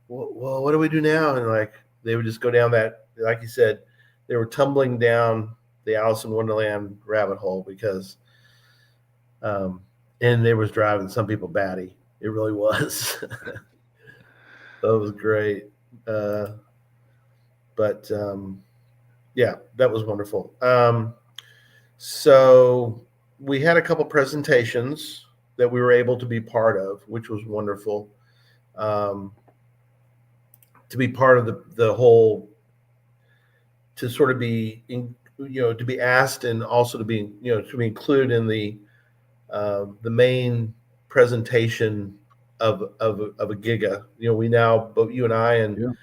well, what do we do now? And like they would just go down that, like you said, they were tumbling down the Alice in Wonderland rabbit hole, because and they was driving some people batty. It really was. That was great. But yeah, that was wonderful. So we had a couple presentations that we were able to be part of, which was wonderful. To be part of the whole, to sort of be to be asked, and also to be to be included in the main presentation of a Giga. We now, both you and I, and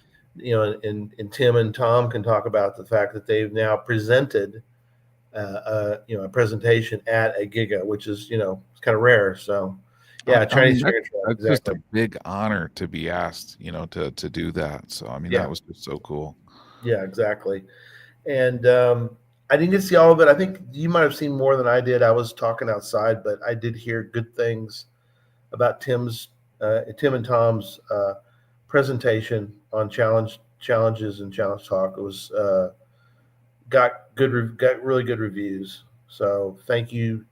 and Tim and Tom can talk about the fact that they've now presented a presentation at a Giga, which is it's kind of rare. So yeah, Chinese finger trap, That's just exactly. a big honor to be asked, to do that. So I mean, Yeah, that was just so cool. yeah, exactly. And I didn't get to see all of it. I think you might have seen more than I did. I was talking outside, but I did hear good things about Tim and Tom's presentation on challenges and challenge talk. It was got really good reviews. So thank you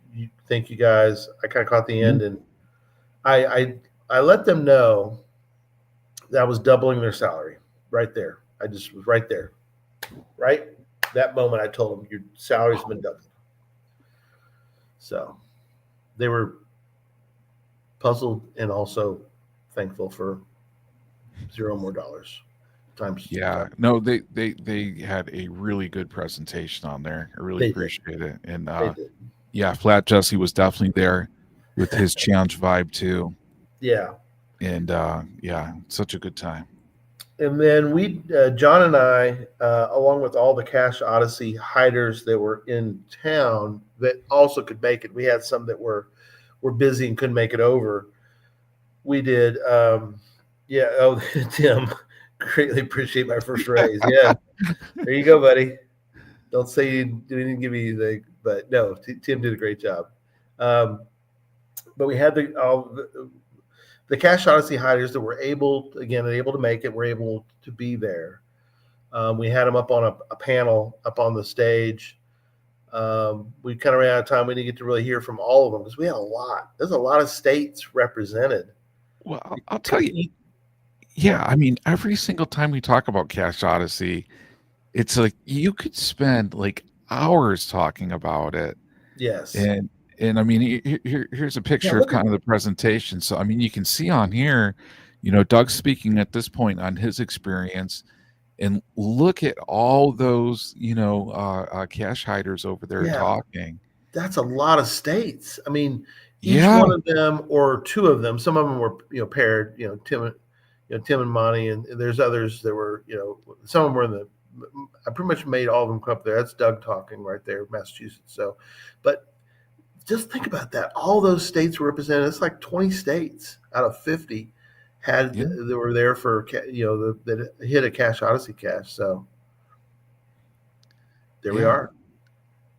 guys. I kind of caught the end, and I let them know that I was doubling their salary right there. I just was right there, right that moment. I told them your salary's been doubled. So they were puzzled and also thankful for $0 more times. Yeah, no, they had a really good presentation on there. I really They did. appreciate it. And They did. yeah, Flat Jesse was definitely there with his challenge vibe too. Yeah. And yeah, such a good time. And then we, John and I, along with all the Cache Odyssey hiders that were in town that also could make it. We had some that were busy and couldn't make it over. We did. Yeah. Oh, Tim, greatly appreciate my first raise. Yeah. There you go, buddy. Don't say you didn't give me the, but no, Tim did a great job. But we had the Cache Odyssey hiders that were able to make it, were able to be there. We had them up on a panel up on the stage. We kind of ran out of time. We didn't get to really hear from all of them because we had a lot. There's a lot of states represented. Well, I'll tell you. Yeah, I mean, every single time we talk about Cache Odyssey, it's like you could spend like hours talking about it. Yes. And I mean, here's a picture of kind of the presentation. So I mean, you can see on here, Doug's speaking at this point on his experience, and look at all those, cache hiders over there talking. That's a lot of states. I mean, each one of them, or two of them, some of them were paired. Tim and Monty, and there's others that were some of them were in the. I pretty much made all of them come up there. That's Doug talking right there, Massachusetts. So, but just think about that. All those states were represented. It's like 20 states out of 50 that were there for that hit a Cache Odyssey cache. So there we are.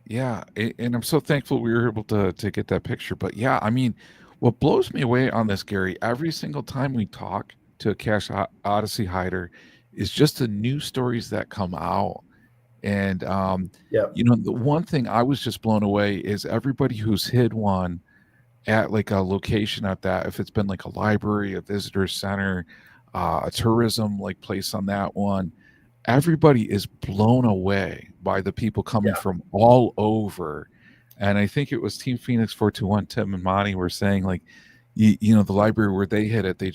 Yeah, and I'm so thankful we were able to get that picture. But yeah, I mean, what blows me away on this, Gary, every single time we talk to a Odyssey hider is just the new stories that come out. And Yep. the one thing I was just blown away is everybody who's hid one at like a location at that, if it's been like a library, a visitor center, a tourism like place on that one, everybody is blown away by the people coming Yeah. from all over. And I think it was Team Phoenix 421, Tim and Monty were saying like, the library where they hit it, they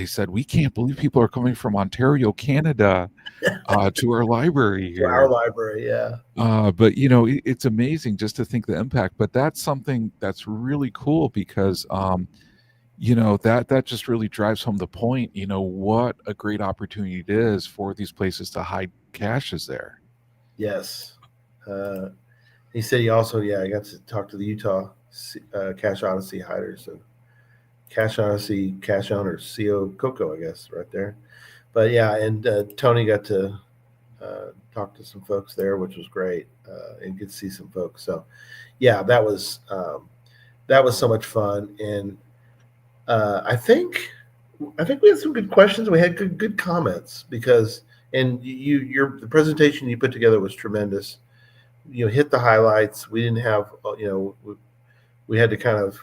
said, we can't believe people are coming from Ontario, Canada, to our library To our here. library. Yeah. But it's amazing just to think the impact. But that's something that's really cool because that just really drives home the point. What a great opportunity it is for these places to hide caches there. Yes. He said he also, I got to talk to the Utah Cache Odyssey hiders. So Cache Odyssey cache owners, CO Coco, I guess, right there. But yeah, and Tony got to talk to some folks there, which was great, and get to see some folks. So yeah, that was so much fun, and I think we had some good questions. We had good comments because, and the presentation you put together was tremendous. Hit the highlights. We didn't have we had to kind of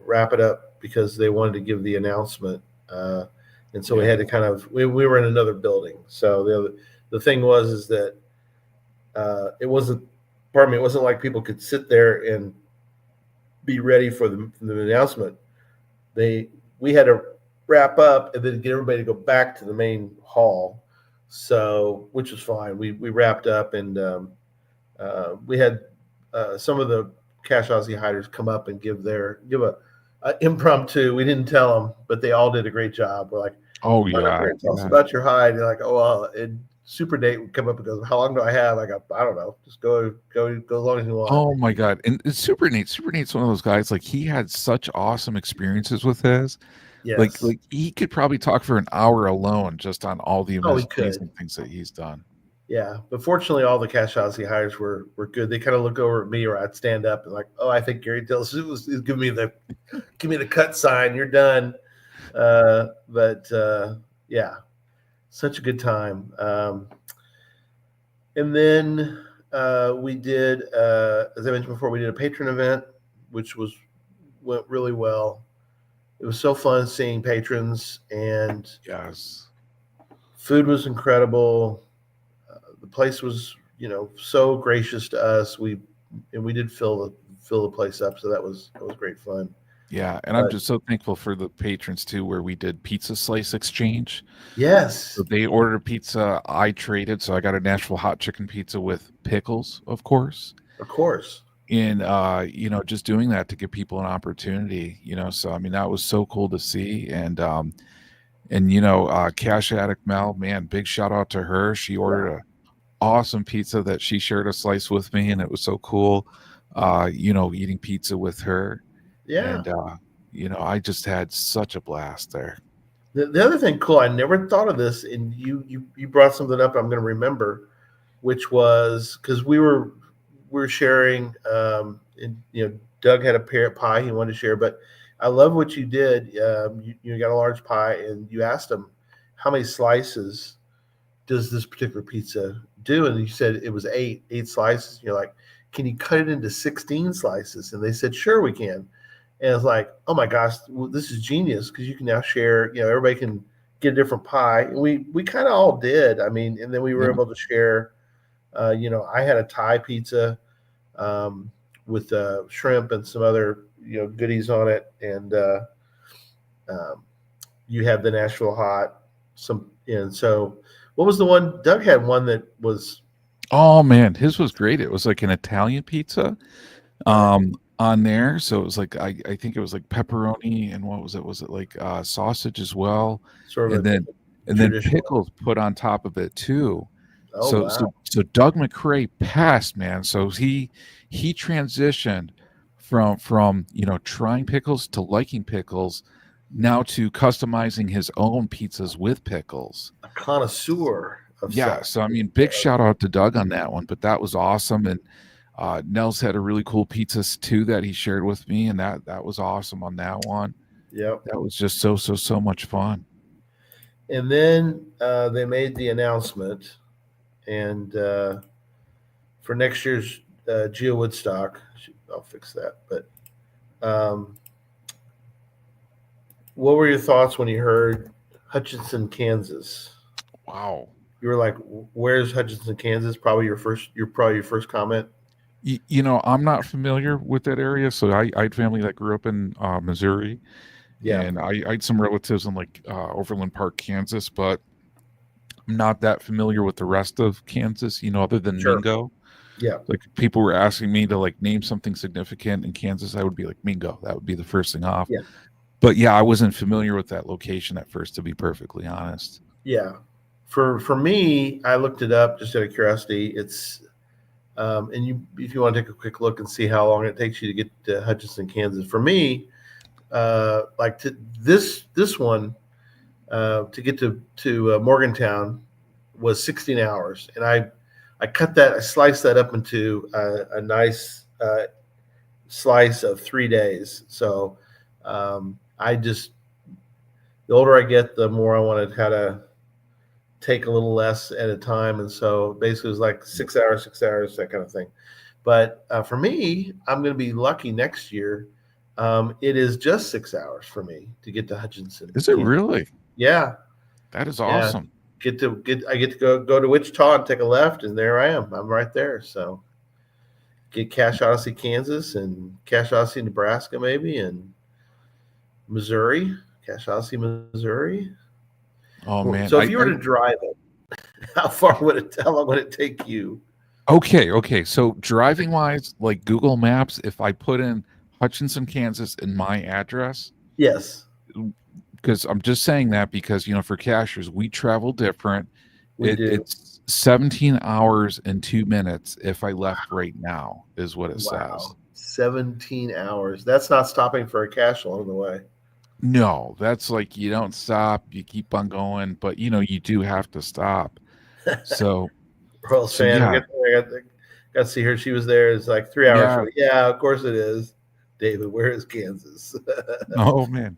wrap it up because they wanted to give the announcement, and so we had to kind of we were in another building. So the thing was that it wasn't. Pardon me. It wasn't like people could sit there and be ready for the announcement. We had to wrap up and then get everybody to go back to the main hall. So, which was fine. We wrapped up and we had some of the Cache Odyssey hiders come up and give a impromptu. We didn't tell them, but they all did a great job. We're like, oh yeah, tell us about your hide. And they're like, oh well. And Super Nate would come up and goes, how long do I have? I go, I don't know. Just go as long as you want. Oh my god! And it's Super Nate. Super Nate's one of those guys. Like he had such awesome experiences with his. Yes. Like he could probably talk for an hour alone just on all the amazing things that he's done. Yeah, but fortunately, all the Cache Odyssey hires were good. They kind of look over at me, or I'd stand up and like, oh, I think Gary Dills was give me the cut sign. You're done. Yeah, such a good time. And then we did, as I mentioned before, we did a patron event, which went really well. It was so fun seeing patrons, and yes, food was incredible. The place was, so gracious to us. We did fill the place up, so that was great fun. Yeah, and I'm just so thankful for the patrons too, where we did pizza slice exchange. Yes. So they ordered a pizza, I traded, so I got a Nashville hot chicken pizza with pickles, of course. Of course. And just doing that to give people an opportunity, so I mean that was so cool to see. And Cache Addict Mel, man, big shout out to her. She ordered a awesome pizza that she shared a slice with me, and it was so cool eating pizza with her. Yeah. And I just had such a blast there. The other thing cool, I never thought of this, and you brought something up I'm going to remember, which was because we were sharing, and Doug had a pear pie he wanted to share, but I love what you did. You got a large pie, and you asked him how many slices does this particular pizza do, and you said it was eight slices. And you're like, can you cut it into 16 slices? And they said, sure, we can. And it's like, oh my gosh, well, this is genius because you can now share. Everybody can get a different pie. And we kind of all did. I mean, and then we were able to share. I had a Thai pizza with shrimp and some other goodies on it, and you had the Nashville hot. And so, what was the one? Doug had one that was. Oh man, his was great. It was like an Italian pizza. On there, so it was like I think it was like pepperoni, and what was it? Was it like sausage as well? Sort of, and then pickles put on top of it too. Oh, wow. So Doug McRae passed, man. So he transitioned from trying pickles to liking pickles, now to customizing his own pizzas with pickles. A connoisseur of So I mean, big shout out to Doug on that one. But that was awesome, and Nels had a really cool pizza too that he shared with me, and that was awesome on that one. Yep. That was just so much fun. And then they made the announcement, and for next year's GeoWoodstock, I'll fix that. But what were your thoughts when you heard Hutchinson, Kansas? Wow. You were like, "Where's Hutchinson, Kansas?" Probably your first comment. You know, I'm not familiar with that area, so I had family that grew up in Missouri, Yeah, and I had some relatives in like Overland Park, Kansas, but I'm not that familiar with the rest of Kansas. You know, other than sure. Mingo. Yeah, Like people were asking me to like name something significant in Kansas, I would be like Mingo. That would be the first thing off. yeah, But yeah, I wasn't familiar with that location at first, to be perfectly honest. yeah. For me, I looked it up just out of curiosity. It's and you, if you want to take a quick look and see how long it takes you to get to Hutchinson, Kansas. For me, like to this one to get to Morgantown was 16 hours, and I cut that, I sliced that up into a nice slice of 3 days. So I just, the older I get, the more I wanted how to take a little less at a time, and so basically it was like 6 hours, 6 hours, that kind of thing. But for me, I'm going to be lucky next year. It is just 6 hours for me to get to Hutchinson. Is it really? Yeah, That is yeah. awesome. I get to go to Wichita and take a left, and there I am. I'm right there. So get Cache Odyssey, Kansas, and Cache Odyssey, Nebraska, maybe, and Missouri. Cache Odyssey, Missouri. Oh man. So if you were to drive it, how long would it take you? Okay. So driving wise, like Google Maps, if I put in Hutchinson, Kansas in my address, Yes, because I'm just saying that because for cachers, we travel different. we do. It's 17 hours and 2 minutes if I left right now, is what it Wow, says. 17 hours. That's not stopping for a cache along the way. No, that's like you don't stop, you keep on going, but you do have to stop. So Royals so fan. yeah, Got to see her. She was there. It's like 3 hours. yeah. Yeah, of course it is. David, where is Kansas? Oh man.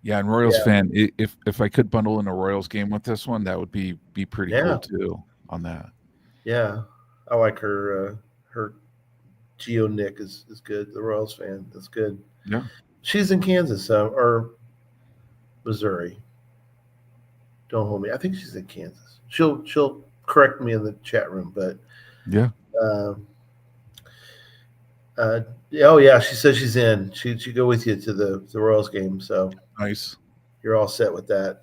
Yeah, and Royals Yeah, fan, if I could bundle in a Royals game with this one, that would be pretty yeah, cool too on that. yeah. I like her. Her Geo Nick is good. The Royals fan. That's good. Yeah. She's in Kansas or Missouri. Don't hold me. I think she's in Kansas. She'll correct me in the chat room, but Yeah. um, oh yeah, she says she's in. She go with you to the Royals game, so Nice. you're all set with that.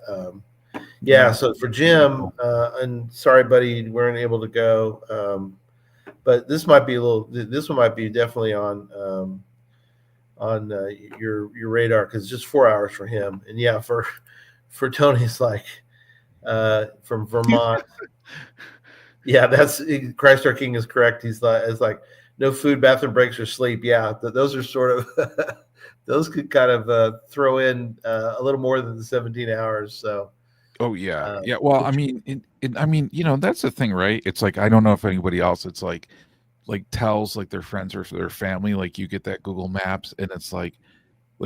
Yeah. So for Jim, and sorry, buddy, you weren't able to go. But this might be a little. This one might be definitely on your radar because it's just 4 hours for him, and yeah, for Tony, it's like from Vermont. Yeah, that's Christ our King is correct. He's like, it's like no food, bathroom breaks, or sleep. Yeah, those are sort of those could kind of throw in a little more than the 17 hours. So, Oh yeah. Yeah. Well, I mean, that's the thing, right? It's like I don't know if anybody else. It's like tells like their friends or their family. Like you get that Google Maps, and it's like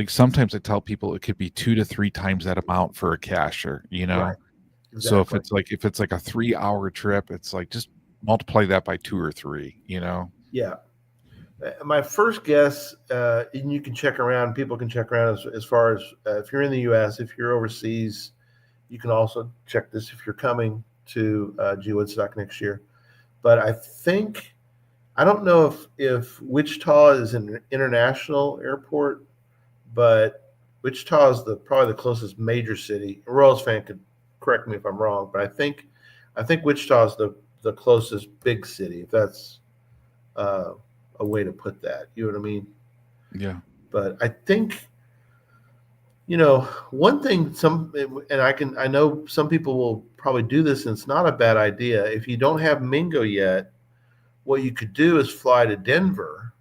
sometimes I tell people it could be 2 to 3 times that amount for a cacher. right, So exactly. if it's like a 3 hour trip, it's like just multiply that by 2 or 3. Yeah. My first guess, and you can check around. People can check around as far as if you're in the U.S., if you're overseas, you can also check this if you're coming to GeoWoodstock next year. But I don't know if Wichita is an international airport, but Wichita is probably the closest major city. A Royals fan could correct me if I'm wrong, but I think Wichita is the closest big city. If that's a way to put that, you know what I mean? Yeah. But I think one thing and I know some people will probably do this, and it's not a bad idea. If you don't have Mingo yet, what you could do is fly to Denver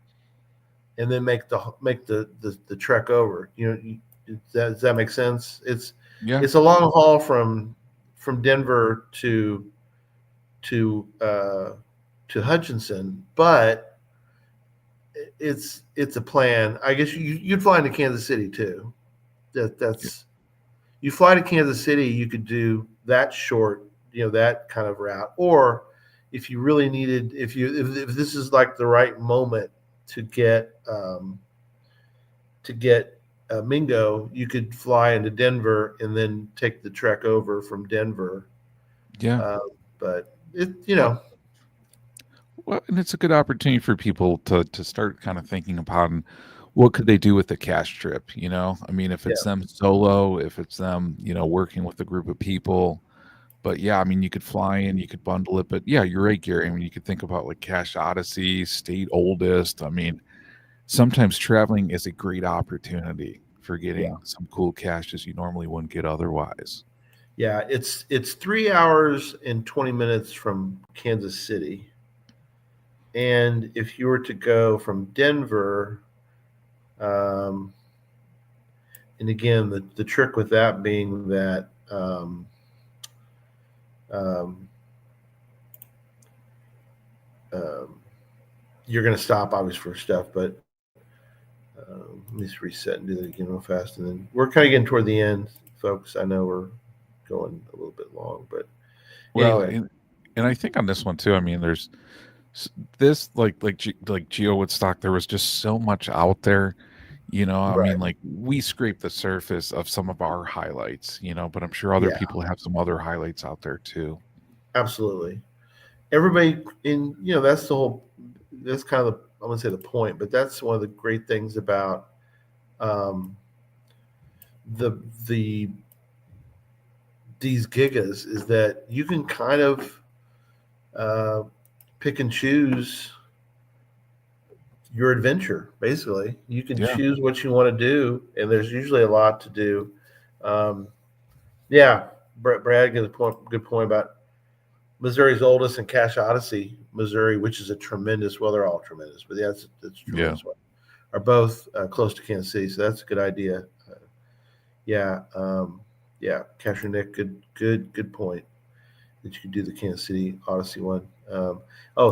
and then make the trek over. Does that make sense? It's Yeah. a long haul from Denver to Hutchinson, but it's a plan. I guess you'd fly into Kansas City too. That's you fly to Kansas City, you could do that short, that kind of route. Or if you really needed, if this is like the right moment to get Mingo, you could fly into Denver and then take the trek over from Denver. Yeah. But Well, and it's a good opportunity for people to start kind of thinking upon what could they do with the cash trip. I mean, if it's them solo, if it's them, working with a group of people. But yeah, I mean, you could fly in, you could bundle it. But yeah, you're right, Gary. I mean, you could think about like Cache Odyssey, State Oldest. I mean, sometimes traveling is a great opportunity for getting some cool caches you normally wouldn't get otherwise. Yeah, it's 3 hours and 20 minutes from Kansas City. And if you were to go from Denver, and again, the trick with that being that you're going to stop obviously for stuff, but let me just reset and do that again real fast. And then we're kind of getting toward the end, folks. I know we're going a little bit long, but anyway. And I think on this one too, I mean, there's this like GeoWoodstock, there was just so much out there, I mean, like we scraped the surface of some of our highlights, but I'm sure other people have some other highlights out there too. Absolutely. Everybody that's kind of I wouldn't say the point, but that's one of the great things about these gigas is that you can kind of pick and choose your adventure. Basically, you can choose what you want to do, and there's usually a lot to do. Brad gets a good point about Missouri's Oldest and Cache Odyssey, Missouri, which is a tremendous. Well, they're all tremendous, but that's tremendous one. Are both close to Kansas City, so that's a good idea. Casher Nick, good point that you could do the Kansas City Odyssey one.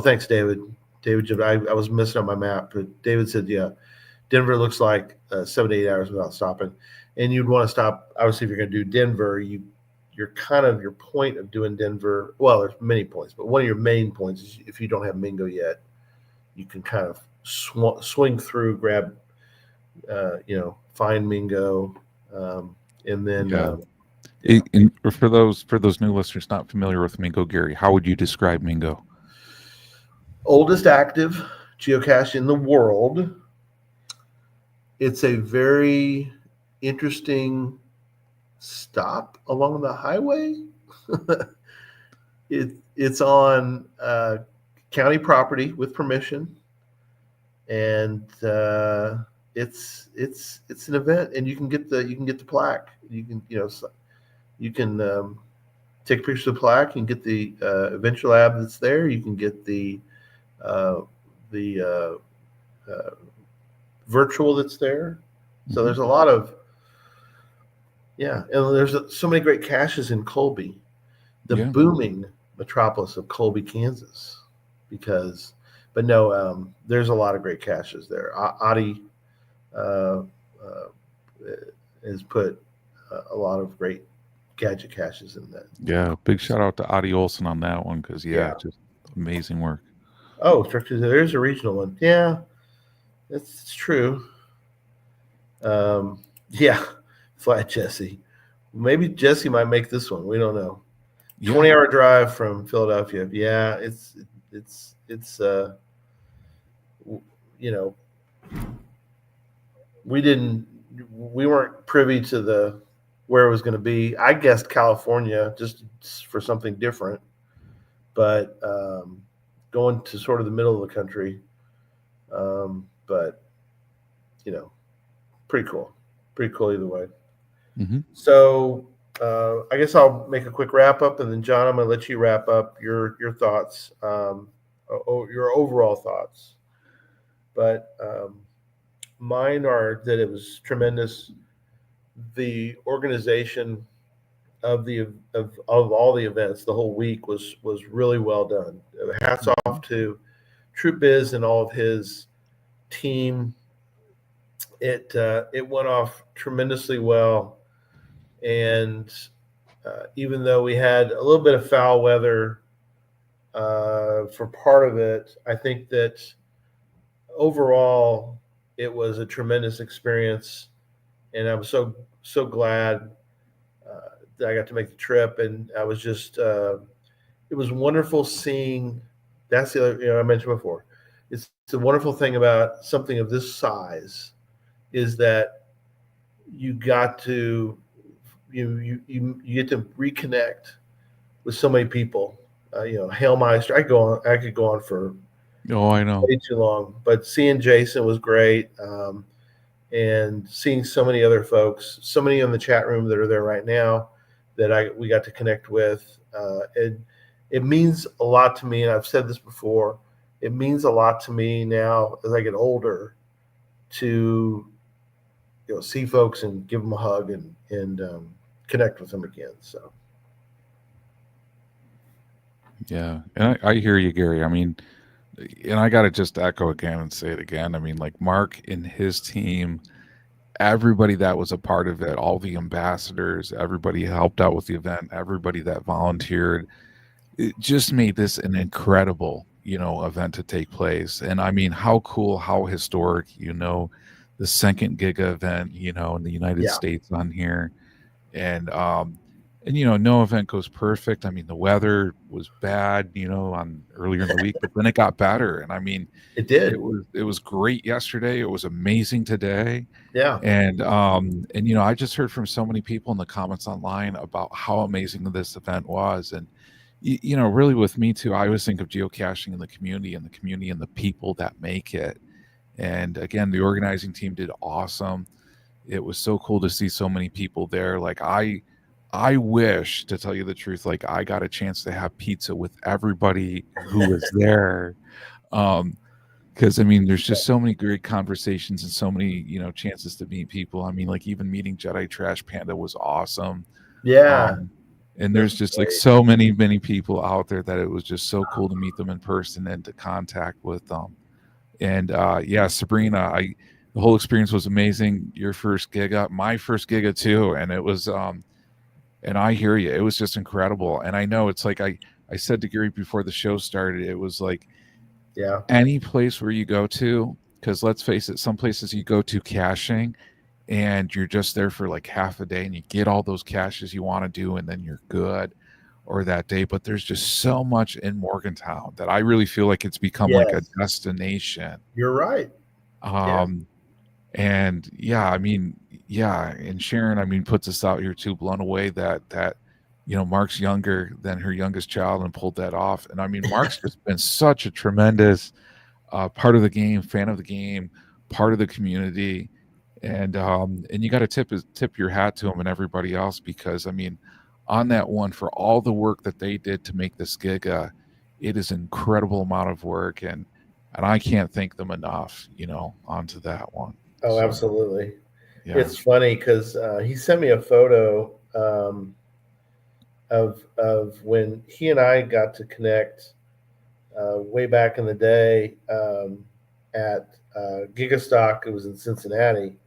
Thanks, David. David, I was missing on my map, but David said, Denver looks like 7 to 8 hours without stopping, and you'd want to stop. Obviously, if you're going to do Denver, your point of doing Denver. Well, there's many points, but one of your main points is if you don't have Mingo yet, you can kind of swing through, grab, find Mingo, and then. And for those new listeners not familiar with Mingo, Gary, how would you describe Mingo? Oldest active geocache in the world. It's a very interesting stop along the highway. It's on county property with permission, and it's an event, and you can get the plaque. You can take pictures of the plaque. You can get the Adventure Lab that's there. You can get the virtual that's there. So there's a lot of and there's so many great caches in Colby, the booming metropolis of Colby, Kansas. There's a lot of great caches there. Adi has put a lot of great gadget caches in that. Yeah, big shout out to Adi Olson on that one because just amazing work. Oh, there's a regional one. Yeah, it's true. Flat Jesse. Maybe Jesse might make this one. We don't know. 20-hour drive from Philadelphia. Yeah, it's we weren't privy to where it was going to be. I guessed California just for something different, but going to sort of the middle of the country. But pretty cool either way. So I guess I'll make a quick wrap up, and then John, I'm going to let you wrap up your thoughts, your overall thoughts. But mine are that it was tremendous. The organization of all the events, the whole week was really well done. Hats off to Troop Biz and all of his team. It went off tremendously well, and even though we had a little bit of foul weather for part of it, I think that overall it was a tremendous experience, and I'm so glad that I got to make the trip. And I was just it was wonderful seeing. That's the other I mentioned before. It's a wonderful thing about something of this size is that you got to you get to reconnect with so many people. Hailmeister. I could go on for Oh, I know. way too long, but seeing Jason was great, and seeing so many other folks, so many in the chat room that are there right now that we got to connect with. It means a lot to me, and I've said this before. It means a lot to me now as I get older to see folks and give them a hug and connect with them again. So Yeah, and I hear you, Gary. I mean, and I got to just echo again and say it again. I mean, like Mark and his team, everybody that was a part of it, all the ambassadors, everybody who helped out with the event, everybody that volunteered, it just made this an incredible, event to take place. And I mean, how cool, how historic, the second Giga event, in the United yeah, States on here. And no event goes perfect. I mean, the weather was bad, on earlier in the week, but then it got better. And I mean, it did. it was great yesterday. It was amazing today. Yeah, And I just heard from so many people in the comments online about how amazing this event was. And really with me too, I always think of geocaching in the community and the people that make it. And again, the organizing team did awesome. It was so cool to see so many people there. Like I wish, to tell you the truth, like I got a chance to have pizza with everybody who was there. Because I mean, there's just so many great conversations and so many, chances to meet people. I mean, like even meeting Jedi Trash Panda was awesome. yeah, Um, and there's that's just like great. so many people out there that it was just so cool to meet them in person and to contact with them. And yeah, Sabrina, the whole experience was amazing. Your first Giga, my first Giga too, and it was and I hear you, it was just incredible. And I know it's like I said to Gary before the show started, it was like Yeah, any place where you go to, because let's face it, some places you go to caching and you're just there for like half a day and you get all those caches you want to do and then you're good or that day. But there's just so much in Morgantown that I really feel like it's become like a yes, destination. you're right. Yeah, Um, and yeah, I mean, yeah, and Sharon, I mean, puts us out here too, blown away that Mark's younger than her youngest child and pulled that off. And I mean, Mark's just been such a tremendous part of the game, fan of the game, part of the community, and you got to tip your hat to him and everybody else because I mean, on that one for all the work that they did to make this Giga, it is an incredible amount of work and I can't thank them enough, onto that one. oh, So absolutely. yeah. It's funny because he sent me a photo of when he and I got to connect way back in the day at GigaStock. It was in Cincinnati,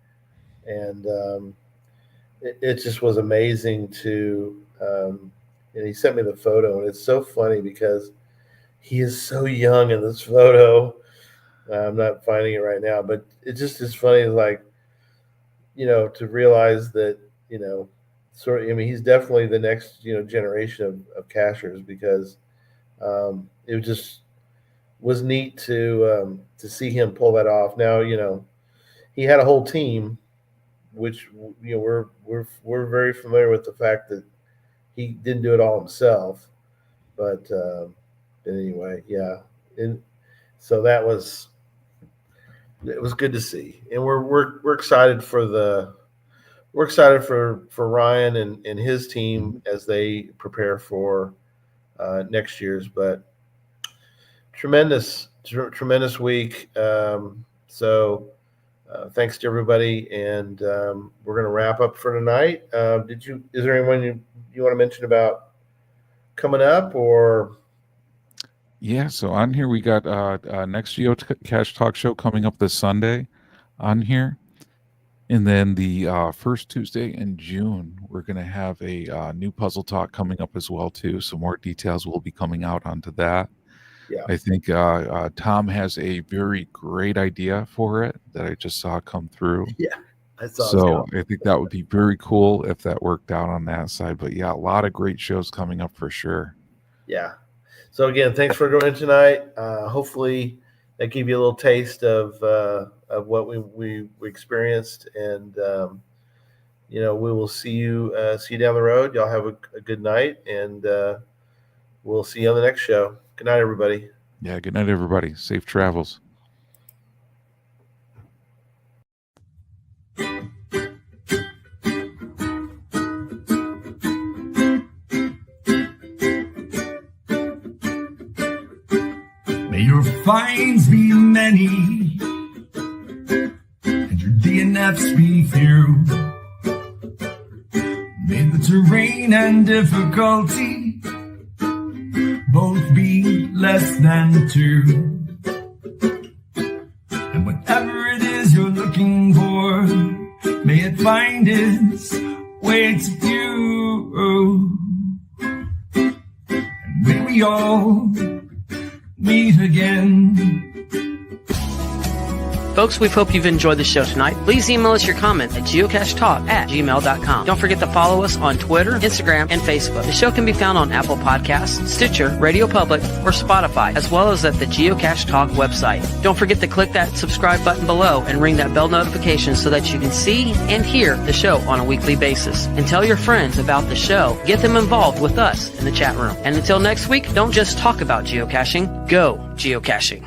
and it just was amazing to. And he sent me the photo, and it's so funny because he is so young in this photo. I'm not finding it right now, but it just is funny, like to realize that sort of. I mean, he's definitely the next generation of cachers because it just was neat to see him pull that off. Now he had a whole team, which we're very familiar with the fact that he didn't do it all himself. But anyway, yeah, and so it was good to see, and we're excited for Ryan and his team as they prepare for next year's. But tremendous week. So thanks to everybody, and we're going to wrap up for tonight. Is there anyone you want to mention about coming up or? Yeah, so on here we got next Geocache Talk show coming up this Sunday on here. And then the first Tuesday in June, we're going to have a new puzzle talk coming up as well, too. So more details will be coming out onto that. Yeah. I think Tom has a very great idea for it that I just saw come through. Yeah. So I think that would be very cool if that worked out on that side. But yeah, a lot of great shows coming up for sure. Yeah. So again, thanks for joining tonight. Hopefully that gave you a little taste of what we experienced, and we will see you down the road. Y'all have a good night, and we'll see you on the next show. Good night, everybody. Yeah, good night, everybody. Safe travels. May your finds be many, and your DNFs be few. May the terrain and difficulty both be less than 2. And whatever it is you're looking for, may it find its way to you. And may we all meet again. Folks, we hope you've enjoyed the show tonight. Please email us your comment at geocachetalk@gmail.com. Don't forget to follow us on Twitter, Instagram, and Facebook. The show can be found on Apple Podcasts, Stitcher, Radio Public, or Spotify, as well as at the Geocache Talk website. Don't forget to click that subscribe button below and ring that bell notification so that you can see and hear the show on a weekly basis. And tell your friends about the show. Get them involved with us in the chat room. And until next week, don't just talk about geocaching, go geocaching.